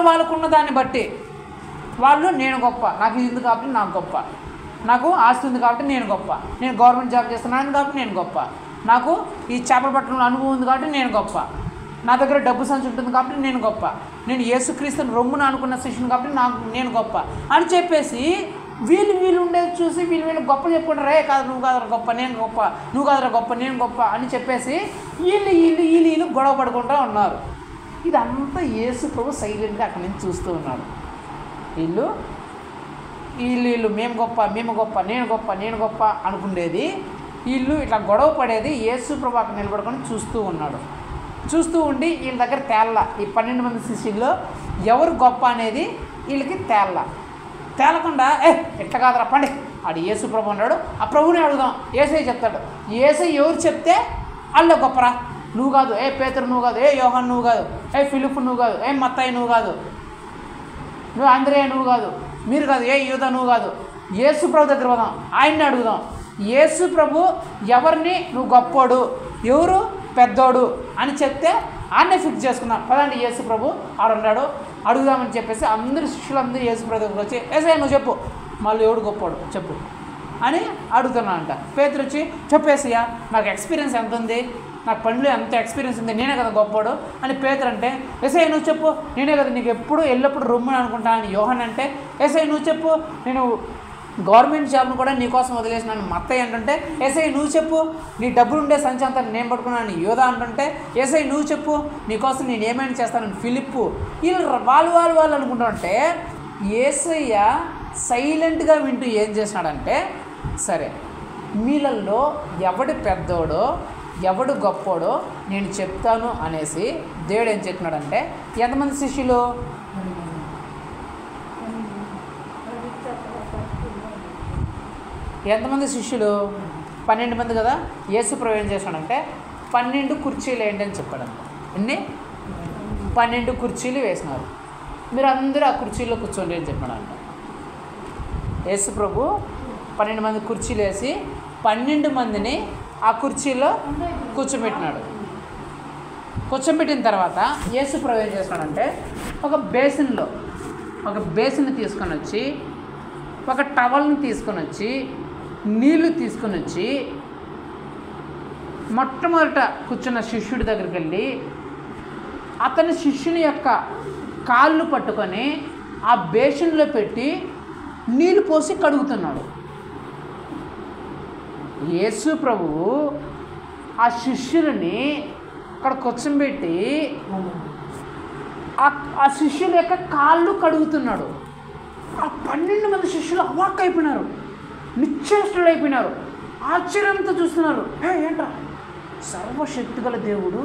S1: వాళ్ళకున్న దాన్ని బట్టి వాళ్ళు నేను గొప్ప, నాకు ఇది ఉంది కాబట్టి నాకు గొప్ప, నాకు ఆస్తి ఉంది కాబట్టి నేను గొప్ప, నేను గవర్నమెంట్ జాబ్ చేస్తున్నాను కాబట్టి నేను గొప్ప, నాకు ఈ చేపలు పట్టడంలో అనుభవం ఉంది కాబట్టి నేను గొప్ప, నా దగ్గర డబ్బు సంచి ఉంటుంది కాబట్టి నేను గొప్ప, నేను యేసుక్రీస్తుని రొమ్మును అనుకున్న శిష్యుని కాబట్టి నేను గొప్ప అని చెప్పేసి వీళ్ళు ఉండేది చూసి వీళ్ళు గొప్ప చెప్పుకుంటారు. కాదు నువ్వు కాదురా గొప్ప, నేను గొప్ప, నువ్వు కాదురా గొప్ప, నేను గొప్ప అని చెప్పేసి వీళ్ళు గొడవ పడుకుంటూ ఉన్నారు. ఇదంతా యేసు ప్రభు సైలెంట్గా అక్కడి నుంచి చూస్తూ ఉన్నాడు. వీళ్ళు మేము గొప్ప, నేను గొప్ప అనుకునేది, వీళ్ళు ఇట్లా గొడవ పడేది యేసు ప్రభు అక్కడ నిలబడుకొని చూస్తూ ఉన్నాడు. చూస్తూ ఉండి వీళ్ళ దగ్గర ఈ 12 మంది శిష్యుల్లో ఎవరు గొప్ప అనేది వీళ్ళకి తేలకుండా ఎట్లా కాదురా పండి ఆడు యేసు ప్రభు అన్నాడు. ఆ ప్రభుని అడుగుదాం. యేసయ్య చెప్తాడు. యేసయ్య ఎవరు చెప్తే వాళ్ళు గొప్పరా. నువ్వు కాదు, ఏ పేతురు నువ్వు కాదు, ఏ యోహాను నువ్వు కాదు, ఏ ఫిలిప్పు నువ్వు కాదు, ఏ మత్తయి నువ్వు కాదు, నువ్వు అంద్రేయ నువ్వు కాదు, మీరు కాదు, ఏ యూదా నువ్వు కాదు. యేసు ప్రభు దగ్గర పోదాం, ఆయన్ని అడుగుదాం. యేసు ప్రభు ఎవరిని నువ్వు గొప్పోడు, ఎవరు పెద్దోడు అని చెప్తే ఆయన్నే ఫిక్స్ చేసుకున్నాం. పదండి యేసు ప్రభు ఆడున్నాడు, అడుగుదామని చెప్పేసి అందరు శిష్యులందరూ యేసు ప్రభు దగ్గరకు వచ్చి, యేసయ్య నువ్వు చెప్పు, మళ్ళీ ఎవడు గొప్పోడు చెప్పు అని అడుగుతున్నానంట. పేతురు వచ్చి, చెప్పేసయ్యా నాకు ఎక్స్పీరియన్స్ ఎంత ఉంది, నాకు పనిలో ఎంత ఎక్స్పీరియన్స్ ఉంది, నేనే కదా గొప్పోడు అని పేతురు అంటే, యేసయ్య నువ్వు చెప్పు, నేనే కదా నీకు ఎప్పుడు ఎల్లప్పుడు రొమ్ముని అనుకుంటా అని యోహాన్ అంటే, యేసయ్య నువ్వు చెప్పు, నేను గవర్నమెంట్ జాబ్ను కూడా నీకోసం వదిలేసినాను మత్తయ్య అంటుంటే, యేసయ్య నువ్వు చెప్పు, నీ డబ్బులు ఉండే సంచి అంతా నేను పట్టుకున్నాను యోధా అంటుంటే, యేసయ్య నువ్వు చెప్పు, నీకోసం నేను ఏమైనా చేస్తానని ఫిలిప్పు. వీళ్ళు వాళ్ళు అనుకుంటుంటే యేసయ్య సైలెంట్గా వింటూ ఏం చేసినాడంటే, సరే మీలల్లో ఎవడు పెద్దోడో ఎవడు గొప్పోడో నేను చెప్తాను అనేసి దేవుడు ఏం చెప్పినాడంటే, ఎంతమంది శిష్యులు? ఎంతమంది శిష్యులు? 12 మంది కదా. యేసు ప్రభు ఏం చేశాడంటే 12 కుర్చీలు ఏంటని చెప్పాడంట. ఎన్ని? 12 కుర్చీలు వేసినారు, మీరు అందరూ ఆ కుర్చీలో కూర్చోండి అని చెప్పాడంట. యేసు ప్రభు 12 మంది కుర్చీలు వేసి 12 మందిని ఆ కుర్చీలో కూర్చోబెట్టినాడు. కూర్చోబెట్టిన తర్వాత యేసు ప్రభు ఏం చేస్తున్నాడంటే ఒక బేసిన్ తీసుకొని వచ్చి, ఒక టవల్ని తీసుకొని వచ్చి, నీళ్లు తీసుకొని వచ్చి, మొట్టమొదట కూర్చున్న శిష్యుడి దగ్గరికి వెళ్ళి అతని శిష్యుని యొక్క కాళ్ళు పట్టుకొని ఆ బేసిన్లో పెట్టి నీళ్ళు పోసి కడుగుతున్నాడు. యేసు ప్రభువు ఆ శిష్యులని అక్కడ కూర్చోబెట్టి ఆ శిష్యుల యొక్క కాళ్ళు కడుగుతున్నాడు. ఆ 12 మంది శిష్యులు అవాక్ అయిపోయినారు, నిశ్చేష్టులు అయిపోయినారు, ఆశ్చర్యంతో చూస్తున్నారు. ఏంట్రా సర్వశక్తి గల దేవుడు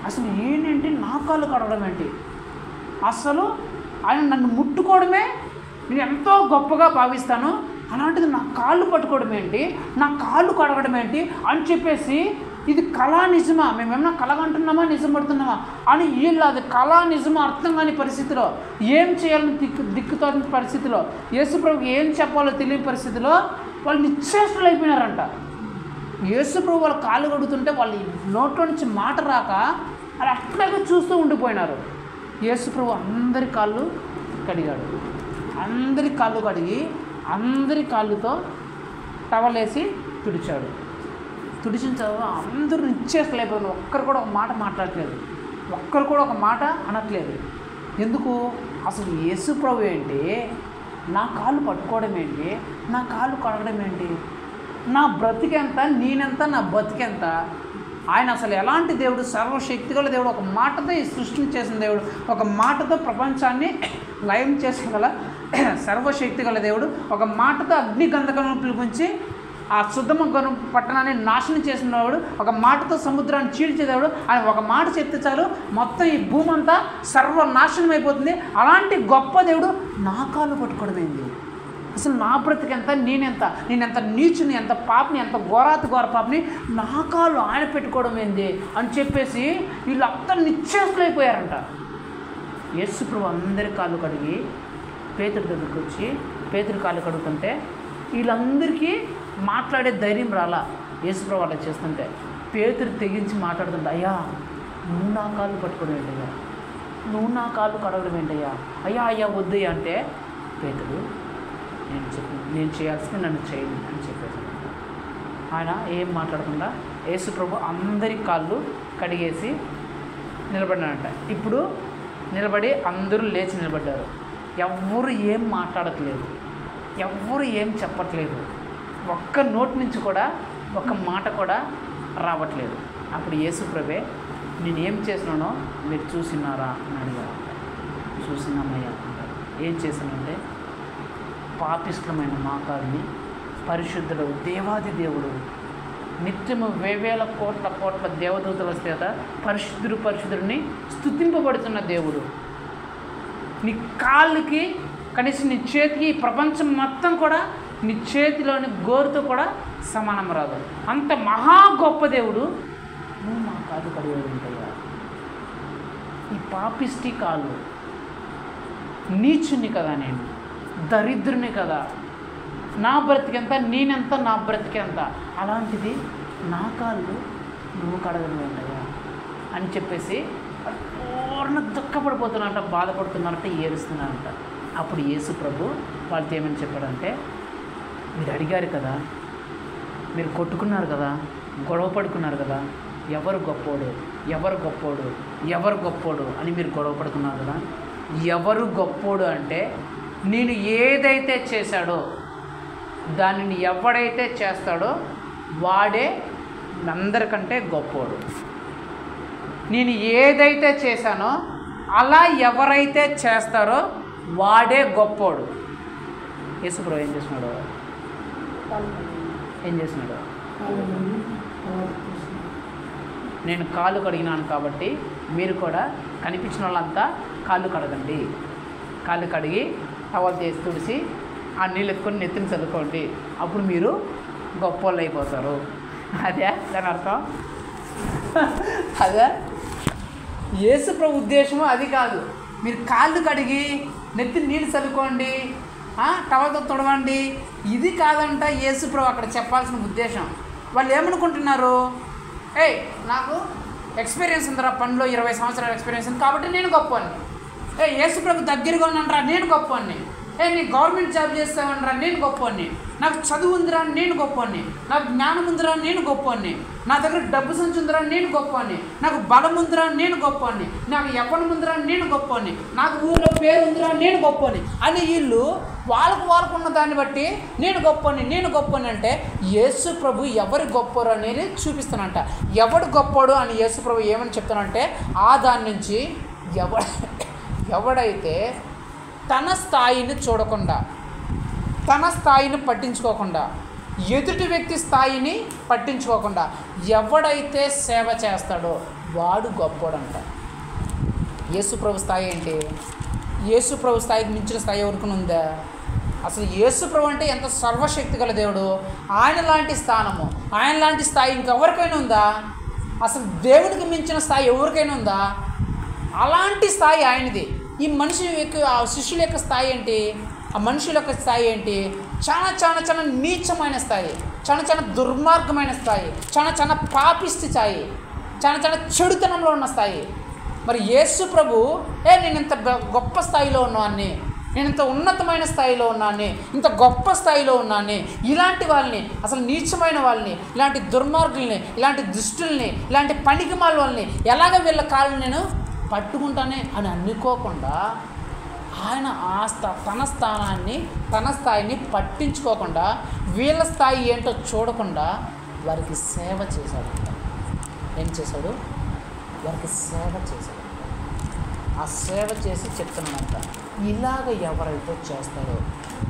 S1: అసలు ఏంటంటే నా కాళ్ళు కడగడం ఏంటి, అసలు ఆయన నన్ను ముట్టుకోవడమే నేను ఎంతో గొప్పగా భావిస్తాను, అలాంటిది నా కాళ్ళు పట్టుకోవడం ఏంటి, నా కాళ్ళు కడగడం ఏంటి అని చెప్పేసి, ఇది కళా నిజమా, మేమేమన్నా కలగంటున్నామా నిజం పడుతున్నామా అని వీళ్ళు అది కళా నిజమా అర్థం కాని పరిస్థితిలో, ఏం చేయాలని దిక్కుతోని పరిస్థితిలో, యేసు ప్రభుకి ఏం చెప్పాలో తెలియని పరిస్థితిలో వాళ్ళు నిశ్చేష్టులు అయిపోయినారంట. యేసు ప్రభు వాళ్ళ కాళ్ళు కడుగుతుంటే వాళ్ళ నోట్లో నుంచి మాట రాక అది అట్లాగే చూస్తూ ఉండిపోయినారు. యేసు ప్రభు అందరి కాళ్ళు కడిగాడు. అందరి కాళ్ళు కడిగి అందరి కాళ్ళతో టవలేసి తుడిచాడు. తుడిచిన తర్వాత అందరూ నిశ్చేష్టలైపోయినారు. ఒక్కరు కూడా ఒక మాట మాట్లాడట్లేదు, ఒక్కరు కూడా ఒక మాట అనట్లేదు. ఎందుకు? అసలు యేసు ప్రభు ఏంటి, నా కాళ్ళు పట్టుకోవడం ఏంటి, నా కాళ్ళు కడగడం ఏంటి, నా బ్రతికెంత, నేనెంత, నా బతికెంత, ఆయన అసలు ఎలాంటి దేవుడు, సర్వశక్తిగల దేవుడు, ఒక మాటతో ఈ సృష్టిని చేసిన దేవుడు, ఒక మాటతో ప్రపంచాన్ని లయం చేసగల సర్వశక్తిగల దేవుడు, ఒక మాటతో అగ్ని గంధకములను పిలిపించి ఆ సుద్దమ పట్టణాన్ని నాశనం చేసిన దేవుడు, ఒక మాటతో సముద్రాన్ని చీల్చే దేవుడు. ఆయన ఒక మాట చెప్తే చాలు మొత్తం ఈ భూమి అంతా సర్వనాశనం అయిపోతుంది. అలాంటి గొప్ప దేవుడు నా కాళ్ళు పట్టుకోవడమైంది. అసలు నా బ్రతికెంత, నేనెంత నీచుని, ఎంత పాపని, ఎంత ఘోరాతి ఘోర పాపని, నా కాళ్ళు ఆయన పెట్టుకోవడం ఏంది అని చెప్పేసి వీళ్ళంతా నిశ్చేష్టులైపోయారంట. యేసు ప్రభు అందరి కాళ్ళు కడిగి పేతురు దగ్గరికి వచ్చి పేతురు కాళ్ళు కడుగుతుంటే వీళ్ళందరికీ మాట్లాడే ధైర్యం రాలా. యేసు ప్రభు అలా చేస్తుంటే పేతురు తెగించి మాట్లాడుతుంటే, అయ్యా నువ్వు నా కాళ్ళు పట్టుకోవడం ఏంటయ్యా, నువ్వు నా కాళ్ళు కడగడం ఏంటయ్యా, అయ్యా వద్దయ్యా అంటే, పేతురు నేను చేయాల్సింది నన్ను చేయండి అని చెప్పేసి ఆయన ఏం మాట్లాడకుండా యేసు ప్రభు అందరి కాళ్ళు కడిగేసి నిలబడినాడంట. ఇప్పుడు నిలబడి అందరూ లేచి నిలబడ్డారు. ఎవ్వరు ఏం మాట్లాడట్లేదు, ఎవ్వరు ఏం చెప్పట్లేదు, ఒక్క నోటి నుంచి కూడా ఒక్క మాట కూడా రావట్లేదు. అప్పుడు యేసు ప్రభే నేను ఏం చేసినానో మీరు చూసినారా అని అడిగారు. చూసినామయ్యా అంటారు. ఏం చేశానంటే పాపిష్టమైన మా కాళ్ళని పరిశుద్ధుడు, దేవాది దేవుడు, నిత్యము వేవేల కోట్ల దేవదూతల చేత పరిశుద్ధుడిని స్తుతింపబడుతున్న దేవుడు, నీ కాళ్ళకి కనీసం నీ చేతికి ప్రపంచం మొత్తం కూడా
S2: నీ చేతిలోని గోరుతో కూడా సమానం రాదు. అంత మహా గొప్ప దేవుడు నువ్వు నా కాళ్ళు కడిగేది ఉంటాయా? ఈ పాపిష్టి కాళ్ళు, నీచుని కదా, నేను దరిద్రుని కదా, నా బ్రతికెంత, నేనెంత, నా బ్రతికెంత, అలాంటిది నా కాళ్ళు నువ్వు కడగలు ఉంటాయా అని చెప్పేసి పూర్ణ దుఃఖపడిపోతున్నారంట, బాధపడుతున్నారంట, ఏడుస్తున్నారంట. అప్పుడు యేసు ప్రభు వాళ్ళతో ఏమని చెప్పాడంటే, మీరు అడిగారు కదా, మీరు కొట్టుకున్నారు కదా, గొడవ పడుకున్నారు కదా, ఎవరు గొప్పోడు, ఎవరు గొప్పోడు, ఎవరు గొప్పోడు అని మీరు గొడవ పడుకున్నారు కదా. ఎవరు గొప్పోడు అంటే, నేను ఏదైతే చేశాడో దానిని ఎవడైతే చేస్తాడో వాడే అందరికంటే గొప్పోడు. నేను ఏదైతే చేశానో అలా ఎవరైతే చేస్తారో వాడే గొప్పోడు. యేసుప్రభు ఏం చేస్తున్నాడు? నేను కాళ్ళు కడిగినాను కాబట్టి మీరు కూడా కనిపించిన వాళ్ళంతా కాళ్ళు కడగండి, కాళ్ళు కడిగి టవల్ చేసి తుడిసి ఆ నీళ్ళు ఎత్తుకొని నెత్తిని చల్లుకోండి, అప్పుడు మీరు గొప్ప వాళ్ళు అయిపోతారు. అదే దాని అర్థం. అదే యేసుప్రభు ఉద్దేశము అది కాదు. మీరు కాళ్ళు కడిగి నెత్తిని నీళ్ళు చల్లుకోండి, టవల్తో తుడవండి, ఇది కాదంట యేసుప్రభు అక్కడ చెప్పాల్సిన ఉద్దేశం. వాళ్ళు ఏమనుకుంటున్నారు, నాకు ఎక్స్పీరియన్స్ ఉందిరా, పనిలో 20 సంవత్సరాల ఎక్స్పీరియన్స్ ఉంది కాబట్టి నేను గొప్పవాడిని. యేసుప్రభు దగ్గరగా ఉన్నానరా నేను గొప్పవాడిని. నీ గవర్నమెంట్ జాబ్ చేస్తావనరా నేను గొప్పవాడిని. నాకు చదువు ఉందిరా నేను గొప్పవాడిని. నాకు జ్ఞానం ఉందిరా నేను గొప్పవాడిని. నా దగ్గర డబ్బు సంచి ఉందిరా నేను గొప్పవాడిని. నాకు బలం ఉందిరా నేను గొప్పవాడిని. నాకు యవ్వనం ఉందిరా నేను గొప్పవాడిని. నాకు ఊళ్ళో పేరు ఉందిరా నేను గొప్పవాడిని అని వీళ్ళు వాళ్ళకు ఉన్న దాన్ని బట్టి నేను గొప్పవాడిని అంటే యేసు ప్రభు ఎవరు గొప్పరు అనేది చూపిస్తానంట. ఎవడు గొప్పడు అని యేసు ప్రభు ఏమని చెప్తానంటే, ఆ దాని నుంచి ఎవడైతే తన స్థాయిని చూడకుండా, తన స్థాయిని పట్టించుకోకుండా, ఎదుటి వ్యక్తి స్థాయిని పట్టించుకోకుండా ఎవడైతే సేవ చేస్తాడో వాడు గొప్పోడంట. యేసుప్రభు స్థాయి ఏంటి? యేసుప్రభు స్థాయికి మించిన స్థాయి ఎవరికి ఉందా? అసలు యేసుప్రభు అంటే ఎంత సర్వశక్తి గల దేవుడు. ఆయన లాంటి స్థానము, ఆయన లాంటి స్థాయి ఇంకెవరికైనా ఉందా? అసలు దేవుడికి మించిన స్థాయి ఎవరికైనా ఉందా? అలాంటి స్థాయి ఆయనది. ఈ మనిషి యొక్క శిష్యుల యొక్క స్థాయి ఏంటి? ఆ మనుషుల యొక్క స్థాయి ఏంటి? చాలా నీచమైన స్థాయి, చాలా దుర్మార్గమైన స్థాయి, చాలా పాపిష్టి స్థాయి, చాలా చెడుతనంలో ఉన్న స్థాయి. మరి యేసు ప్రభు నేను ఇంత గొప్ప స్థాయిలో ఉన్నాన్ని, నేను ఇంత ఉన్నతమైన స్థాయిలో ఉన్నాన్ని, ఇంత గొప్ప స్థాయిలో ఉన్నాన్ని, ఇలాంటి వాళ్ళని, అసలు నీచమైన వాళ్ళని, ఇలాంటి దుర్మార్గుల్ని, ఇలాంటి దుష్టుల్ని, ఇలాంటి పనికిమాల వాళ్ళని ఎలాగ వీళ్ళ కాళ్ళని నేను పట్టుకుంటానే అని అనుకోకుండా ఆయన తన స్థానాన్ని, తన స్థాయిని పట్టించుకోకుండా, వీళ్ళ స్థాయి ఏంటో చూడకుండా వారికి సేవ చేశాడంట. ఏం చేశాడు? వారికి సేవ చేశాడు. ఆ సేవ చేసి చెప్తున్నాడంట, ఇలాగ ఎవరైతే చేస్తాడో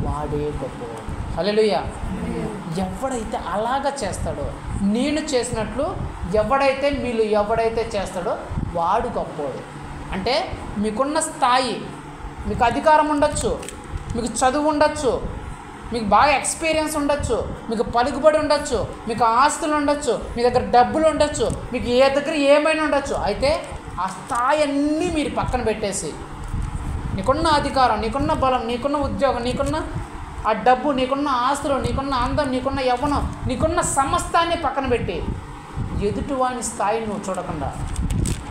S2: వాడే గొప్పవాడు. హల్లెలూయా. ఎవడైతే అలాగ చేస్తాడో, నేను చేసినట్లు ఎవడైతే చేస్తాడో వాడు గొప్పవాడు. అంటే మీకున్న స్థాయి, మీకు అధికారం ఉండొచ్చు, మీకు చదువు ఉండొచ్చు, మీకు బాగా ఎక్స్పీరియన్స్ ఉండొచ్చు, మీకు పలుకుబడి ఉండొచ్చు, మీకు ఆస్తులు ఉండొచ్చు, మీ దగ్గర డబ్బులు ఉండొచ్చు, మీకు దగ్గర ఏమైనా ఉండొచ్చు. అయితే ఆ స్థాయి అన్నీ మీరు పక్కన పెట్టేసి, నీకున్న అధికారం, నీకున్న బలం, నీకున్న ఉద్యోగం, నీకున్న ఆ డబ్బు, నీకున్న ఆస్తులు, నీకున్న అందం, నీకున్న యవ్వనం, నీకున్న సమస్తాన్ని పక్కన పెట్టి ఎదుటివాని స్థాయిని నువ్వు చూడకుండా,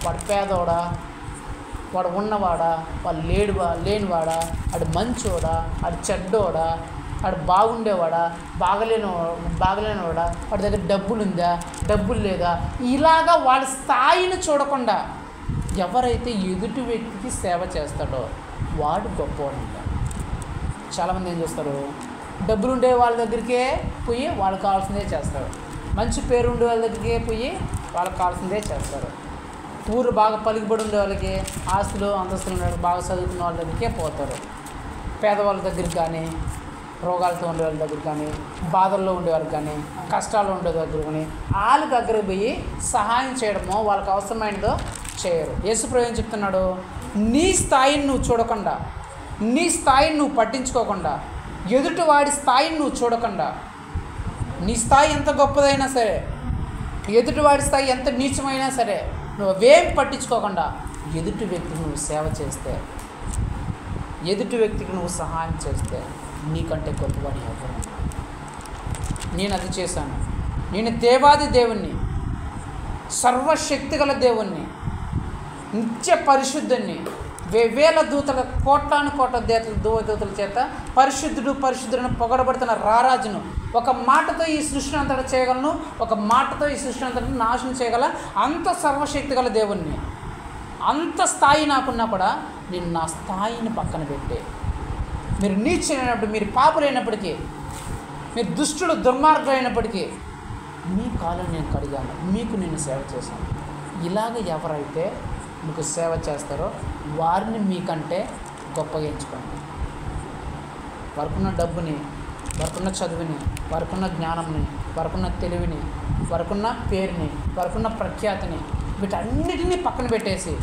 S2: వాడు పేదోడా, వాడు ఉన్నవాడా, వాడు లేనివాడా, వాడు మంచోడా, వాడు చెడ్డోడా, వాడు బాగుండేవాడా, బాగలేనివాడా, వాడి దగ్గర డబ్బులుందా, డబ్బులు లేదా, ఇలాగా వాడి స్థాయిని చూడకుండా ఎవరైతే ఎదుటి వ్యక్తికి సేవ చేస్తాడో వాడు గొప్పవాడంట. చాలామంది ఏం చేస్తారు, డబ్బులు ఉండే వాళ్ళ దగ్గరికే పోయి వాళ్ళకి కావాల్సిందే చేస్తారు, మంచి పేరు ఉండే వాళ్ళ దగ్గరికే పోయి వాళ్ళకి కావాల్సిందే చేస్తారు, ఊరు బాగా పలుకుబడి ఉండే వాళ్ళకి, ఆస్తులు అంతస్తులు ఉండే బాగా చదువుకున్న వాళ్ళ దగ్గరికే పోతారు, పేదవాళ్ళ దగ్గరికి కానీ, రోగాలతో ఉండే వాళ్ళ దగ్గర కానీ, బాధల్లో ఉండే వాళ్ళకి కానీ, కష్టాల్లో ఉండే దగ్గర కానీ వాళ్ళ దగ్గరకు పోయి సహాయం చేయడమో, వాళ్ళకి అవసరమైనదో చేయరు. యేసుప్రభు ఏం చెప్తున్నాడు, నీ స్థాయిని నువ్వు చూడకుండా, నీ స్థాయిని నువ్వు పట్టించుకోకుండా, ఎదుటివాడి స్థాయిని నువ్వు చూడకుండా, నీ స్థాయి ఎంత గొప్పదైనా సరే, ఎదుటివాడి స్థాయి ఎంత నీచమైనా సరే, నువ్వేం పట్టించుకోకుండా ఎదుటి వ్యక్తికి నువ్వు సేవ చేస్తే, ఎదుటి వ్యక్తికి నువ్వు సహాయం చేస్తే నీకంటే గొప్పవాడు ఎవరు? నేను అది చేశాను. నేను దేవాది దేవుణ్ణి, సర్వశక్తి గల దేవుణ్ణి, నిత్య పరిశుద్ధుణ్ణి, వేవేల దూతల కోట్లాను కోట్ల దూతల చేత పరిశుద్ధుడు పరిశుద్ధులను పొగడబడుతున్న రారాజును, ఒక మాటతో ఈ సృష్టిని అంతటా చేయగలను, ఒక మాటతో ఈ సృష్టిని అంతటా నాశనం చేయగల అంత సర్వశక్తి గల దేవుణ్ణి. అంత స్థాయి నాకున్నా కూడా నేను నా స్థాయిని పక్కన పెట్టే, మీరు నీచులైనప్పుడు, మీరు పాపులైనప్పటికీ, మీరు దుష్టుడు దుర్మార్గులు అయినప్పటికీ మీ కాలం నేను కడిగాను, మీకు నేను సేవ చేశాను. ఇలాగ ఎవరైతే మీకు సేవ చేస్తారో వారిని మీకంటే గొప్పగా ఎంచుకోండి. వారికున్న డబ్బుని, వారికున్న చదువుని, వారికున్న జ్ఞానంని, వారికున్న తెలివిని, వారికున్న పేరుని, వారికున్న ప్రఖ్యాతిని, వీటన్నిటినీ పక్కన పెట్టేసి,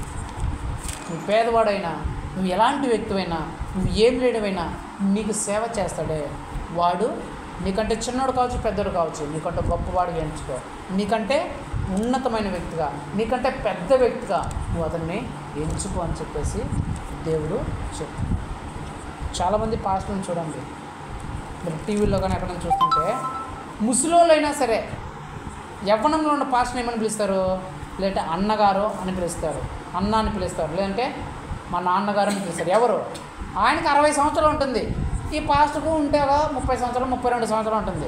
S2: నువ్వు పేదవాడైనా, నువ్వు ఎలాంటి వ్యక్తివైనా, నువ్వు ఏం లేనివైనా నీకు సేవ చేస్తాడే వాడు నీకంటే చిన్నోడు కావచ్చు, పెద్దోడు కావచ్చు, నీకంటే గొప్పవాడిగా ఎంచుకో. నీకంటే ఉన్నతమైన వ్యక్తిగా, నీకంటే పెద్ద వ్యక్తిగా నువ్వు అతన్ని ఎంచుకో అని చెప్పేసి దేవుడు చెప్తాడు. చాలామంది పాస్టర్లను చూడండి, మీరు టీవీలో కానీ ఎక్కడైనా చూస్తుంటే, ముసలోళ్ళైనా సరే యవ్వనంలో ఉన్న పాస్టర్ని ఏమని పిలుస్తారు? లేదంటే అన్నగారు అని పిలుస్తారు, అన్న అని పిలుస్తారు, లేదంటే మా నాన్నగారు అని పిలుస్తారు. ఎవరు? ఆయనకి 60 సంవత్సరాలు ఉంటుంది, ఈ పాస్టర్కు ఉంటే 30 సంవత్సరాలు 32 సంవత్సరాలు ఉంటుంది.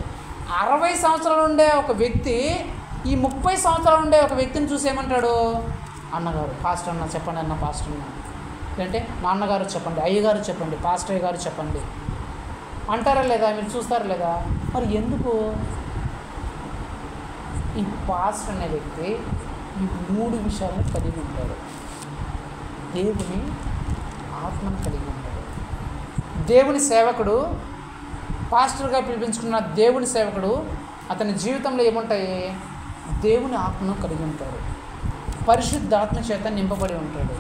S2: 60 సంవత్సరాలు ఉండే ఒక వ్యక్తి ఈ 30 సంవత్సరాలు ఉండే ఒక వ్యక్తిని చూసి ఏమంటాడు? అన్నగారు, పాస్టర్ అన్న చెప్పండి, అన్న పాస్టర్ అన్న, లేదంటే నాన్నగారు చెప్పండి, అయ్యగారు చెప్పండి, పాస్టర్ గారు చెప్పండి అంటారా లేదా? మీరు చూస్తారా లేదా? మరి ఎందుకు? ఈ పాస్టర్ అనే వ్యక్తి ఈ 3 విషయాలను కలిగి ఉంటాడు. దేవుని ఆత్మను కలిగి ఉంటాడు. దేవుని సేవకుడు, పాస్టర్గా పిలిపించుకున్న దేవుని సేవకుడు, అతని జీవితంలో ఏముంటాయి? దేవుని ఆత్మను కలిగి ఉంటాడు, పరిశుద్ధాత్మ చేత నింపబడి ఉంటాడు.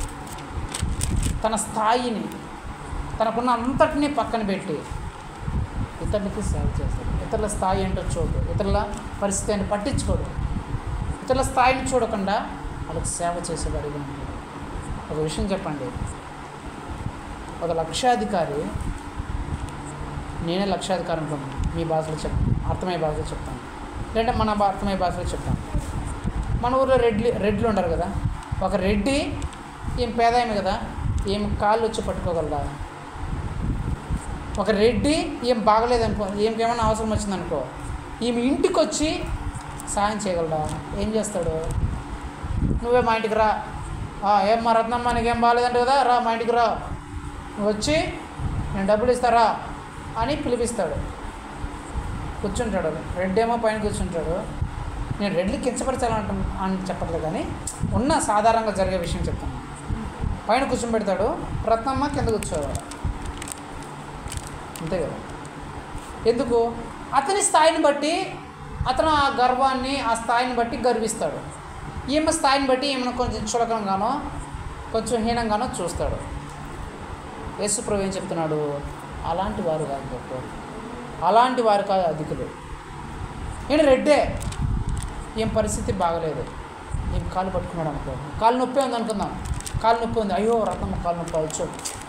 S2: తన స్థాయిని, తనకున్న అంతటినీ పక్కన పెట్టి ఇతరులకి సేవ చేస్తాడు. ఇతరుల స్థాయి ఏంటో చూడు, ఇతరుల పరిస్థితిని పట్టించుకోడు, ఇతరుల స్థాయిని చూడకుండా వాళ్ళకి సేవ చేసేవాడిగా ఉంటాడు. ఒక విషయం చెప్పండి, ఒక లక్షాధికారి, నేనే లక్షాధికారి అనుకున్నాను, మీ భాషలో చెప్తాను, అర్థమయ్యే భాషలో చెప్తాను, లేదంటే మన అర్థమయ్యే భాషలో చెప్తాను. మన ఊర్లో రెడ్లు ఉంటారు కదా, ఒక రెడ్డి ఏం పేదాయమే కదా, ఏం కాళ్ళు వచ్చి పట్టుకోగలరా? ఒక రెడ్డి ఏం బాగలేదనుకో, ఏమైనా అవసరం వచ్చిందనుకో, ఈమె ఇంటికి వచ్చి సాయం చేయగలరా? ఏం చేస్తాడు? నువ్వే మా ఇంటికి రా, ఏం మా రత్నమ్మ నీకేం బాగాలేదంటే కదా, రా మా ఇంటికి రా, నువ్వు వచ్చి నేను డబ్బులు ఇస్తారా అని పిలిపిస్తాడు. కూర్చుంటాడు, రెడ్ ఏమో పైన కూర్చుంటాడు. నేను రెడ్లు కించపరచాలంట అని చెప్పట్లేదు, కానీ ఉన్న సాధారణంగా జరిగే విషయం చెప్తాను. పైన కూర్చోబెడతాడు, రత్నమ్మ కింద కూర్చోవాలి, అంతే కదా. ఎందుకు? అతని స్థాయిని బట్టి, అతను ఆ గర్వాన్ని, ఆ స్థాయిని బట్టి గర్విస్తాడు. ఈమె స్థాయిని బట్టి ఈమెను కొంచెం చులకనంగానో కొంచెం హీనంగానో చూస్తాడు. యేసు ప్రభు ఏం చెప్తున్నాడు? అలాంటి వారు కాదు గొప్ప, అలాంటి వారు కాదు అధికులు. నేను రెడ్డే, ఏం పరిస్థితి బాగలేదు, ఏం కాలు పట్టుకున్నాడు అనుకో, కాలు నొప్పి ఉంది అనుకుందాం, కాలు నొప్పి ఉంది, అయ్యో రత్నమ్మ కాలు నొప్పి అవచ్చు,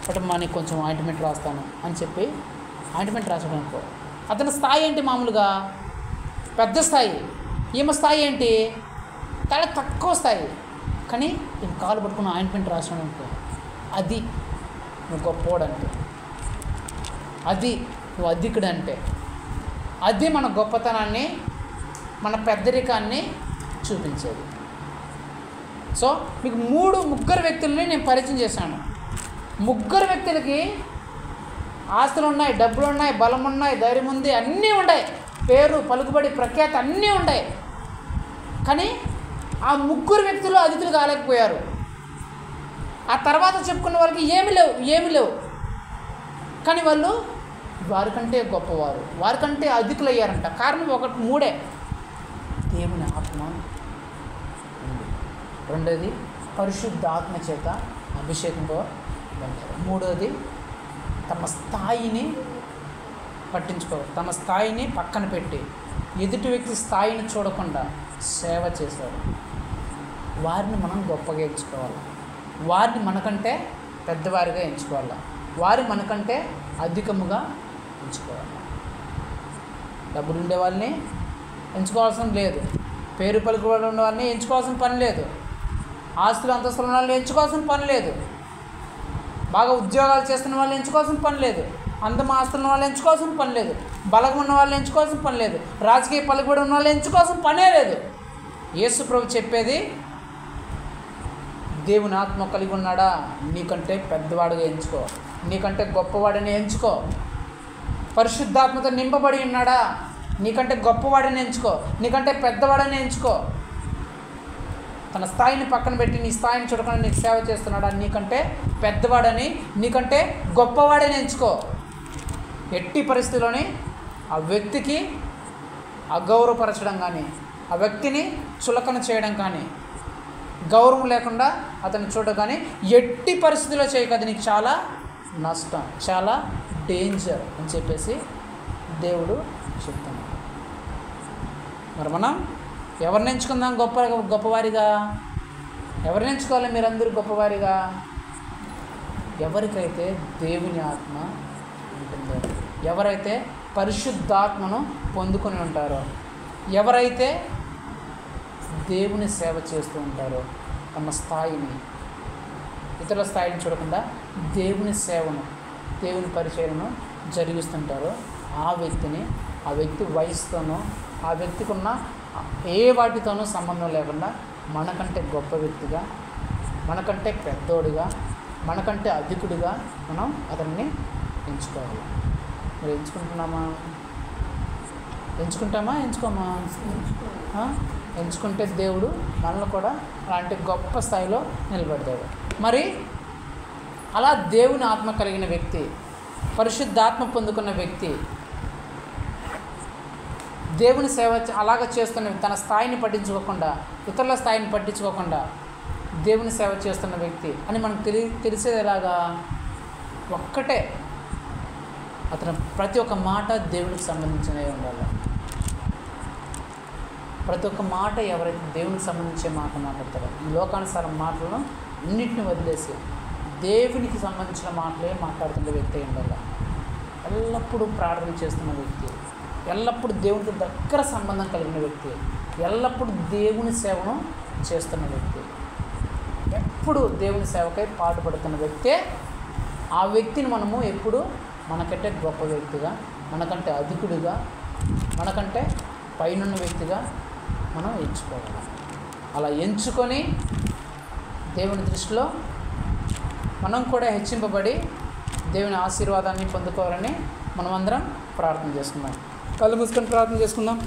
S2: పట్టమ్మా నీకు కొంచెం ఆయింట్మెంట్ రాస్తాను అని చెప్పి ఆయింట్మెంట్ రాసాడు అనుకో. అతని స్థాయి ఏంటి? మామూలుగా పెద్ద స్థాయి. ఈమె స్థాయి ఏంటి? చాలా తక్కువ స్థాయి. కానీ నేను కాలు పట్టుకున్న ఆయింట్మెంట్ రాసాడు అనుకో, అది నువ్వు గొప్పవాడు అంటే, అది నువ్వు అధికుడు అంటే, అది మన గొప్పతనాన్ని, మన పెద్దరికాన్ని చూపించేది. సో మీకు ముగ్గురు వ్యక్తులని నేను పరిచయం చేశాను. ముగ్గురు వ్యక్తులకి ఆస్తులు ఉన్నాయి, డబ్బులు ఉన్నాయి, బలం ఉన్నాయి, ధైర్యం ఉంది, అన్నీ ఉన్నాయి, పేరు పలుకుబడి ప్రఖ్యాతి అన్నీ ఉన్నాయి. కానీ ఆ ముగ్గురు వ్యక్తులు అతిథులు కాలేకపోయారు. ఆ తర్వాత చెప్పుకున్న వాళ్ళకి ఏమి లేవు. కానీ వాళ్ళు వారికంటే గొప్పవారు, వారికంటే అధికులు అయ్యారంట. కారణం మూడే: దేవుని ఆత్మ ఉంది, రెండోది పరిశుద్ధ ఆత్మ చేత అభిషేకంతో ఉంటారు, మూడోది తమ స్థాయిని తన స్థాయిని పక్కన పెట్టి ఎదుటి వ్యక్తి స్థాయిని చూడకుండా సేవ చేశారు. వారిని మనం గొప్పగా ఎంచుకోవాలి. వారిని మనకంటే పెద్దవారిగా ఎంచుకోవాలి. వారి మనకంటే అధికముగా ఎంచుకోవాలి. డబ్బులు ఉండే వాళ్ళని ఎంచుకోవాల్సిన లేదు, పేరు పలుకుబడి ఉండే వాళ్ళని ఎంచుకోవాల్సిన పని లేదు, ఆస్తులు అంతస్తులు ఉన్న వాళ్ళని ఎంచుకోవాల్సిన పని లేదు, బాగా ఉద్యోగాలు చేస్తున్న వాళ్ళని ఎంచుకోవాల్సిన పని లేదు, అందం ఆస్తున్న వాళ్ళని ఎంచుకోవాల్సిన పని లేదు, బలగం ఉన్న వాళ్ళని ఎంచుకోవాల్సిన పని లేదు, రాజకీయ పలుకుబడి ఉన్న వాళ్ళని ఎంచుకోవాల్సిన పనే లేదు. యేసు ప్రభు చెప్పేది, దేవుని ఆత్మ కలిగి ఉన్నాడా, నీకంటే పెద్దవాడిగా ఎంచుకో, నీకంటే గొప్పవాడిని ఎంచుకో. పరిశుద్ధాత్మతో నింపబడి ఉన్నాడా, నీకంటే గొప్పవాడిని ఎంచుకో, నీకంటే పెద్దవాడిని ఎంచుకో. తన స్థాయిని పక్కన పెట్టి నీ స్థాయిని చూడకుండా నీకు సేవ చేస్తున్నాడా, నీకంటే పెద్దవాడని, నీకంటే గొప్పవాడిని ఎంచుకో. ఎట్టి పరిస్థితిలోని ఆ వ్యక్తికి అగౌరవపరచడం కానీ, ఆ వ్యక్తిని చులకన చేయడం కానీ, గౌరవం లేకుండా అతన్ని చూడడం కానీ ఎట్టి పరిస్థితిలో చేయకది నీకు చాలా నష్టం, చాలా డేంజర్ అని చెప్పేసి దేవుడు చెప్తున్నాడు. మరి మనం ఎవరిని ఎంచుకుందాం గొప్పవారిగా? ఎవరిని ఎంచుకోవాలి మీరందరూ గొప్పవారిగా? ఎవరికైతే దేవుని ఆత్మ ఉంటుందో, ఎవరైతే పరిశుద్ధాత్మను పొందుకొని ఉంటారో, ఎవరైతే దేవుని సేవ చేస్తూ ఉంటారో, తమ స్థాయిని, ఇతరుల స్థాయిని చూడకుండా దేవుని సేవను, దేవుని పరిచయను జరిగిస్తుంటారో ఆ వ్యక్తి వయసుతోనో, ఆ వ్యక్తికి ఉన్న ఏ వాటితోనూ సంబంధం లేకుండా మనకంటే గొప్ప వ్యక్తిగా, మనకంటే పెద్దోడిగా, మనకంటే అధికుడిగా మనం అతన్ని ఎంచుకోవాలి. మరి ఎంచుకుంటామా ఎంచుకోమా? ఎంచుకుంటే దేవుడు మనల్ని కూడా అలాంటి గొప్ప స్థాయిలో నిలబెడతాడు. మరి అలా దేవుని ఆత్మ కలిగిన వ్యక్తి, పరిశుద్ధాత్మ పొందుకున్న వ్యక్తి, దేవుని సేవ అలాగ చేస్తున్న, తన స్థాయిని పట్టించుకోకుండా, ఇతరుల స్థాయిని పట్టించుకోకుండా దేవుని సేవ చేస్తున్న వ్యక్తి అని మనకు తెలిసేది ఎలాగా? ఒక్కటే, అతను ప్రతి ఒక్క మాట దేవునికి సంబంధించినవి ఉండాలి. ప్రతి ఒక్క మాట ఎవరైతే దేవునికి సంబంధించే మాట మాట్లాడతారో, ఈ లోకానుసారం మాటలను అన్నింటిని వదిలేసి దేవునికి సంబంధించిన మాటలే మాట్లాడుతున్న వ్యక్తి ఉండాలి. ఎల్లప్పుడూ ప్రార్థన చేస్తున్న వ్యక్తి, ఎల్లప్పుడూ దేవునికి దగ్గర సంబంధం కలిగిన వ్యక్తి, ఎల్లప్పుడూ దేవుని సేవను చేస్తున్న వ్యక్తి, ఎప్పుడు దేవుని సేవకై పాటుపడుతున్న వ్యక్తే. ఆ వ్యక్తిని మనము ఎప్పుడు మనకంటే గొప్ప వ్యక్తిగా, మనకంటే అధికుడిగా, మనకంటే పైనున్న వ్యక్తిగా మనం ఎంచుకోవాలి. అలా ఎంచుకొని దేవుని దృష్టిలో మనం కూడా హెచ్చింపబడి దేవుని ఆశీర్వాదాన్ని పొందుకోవాలని మనమందరం ప్రార్థన చేసుకుందాం. కళ్ళు మూసుకొని ప్రార్థన చేసుకుందాం.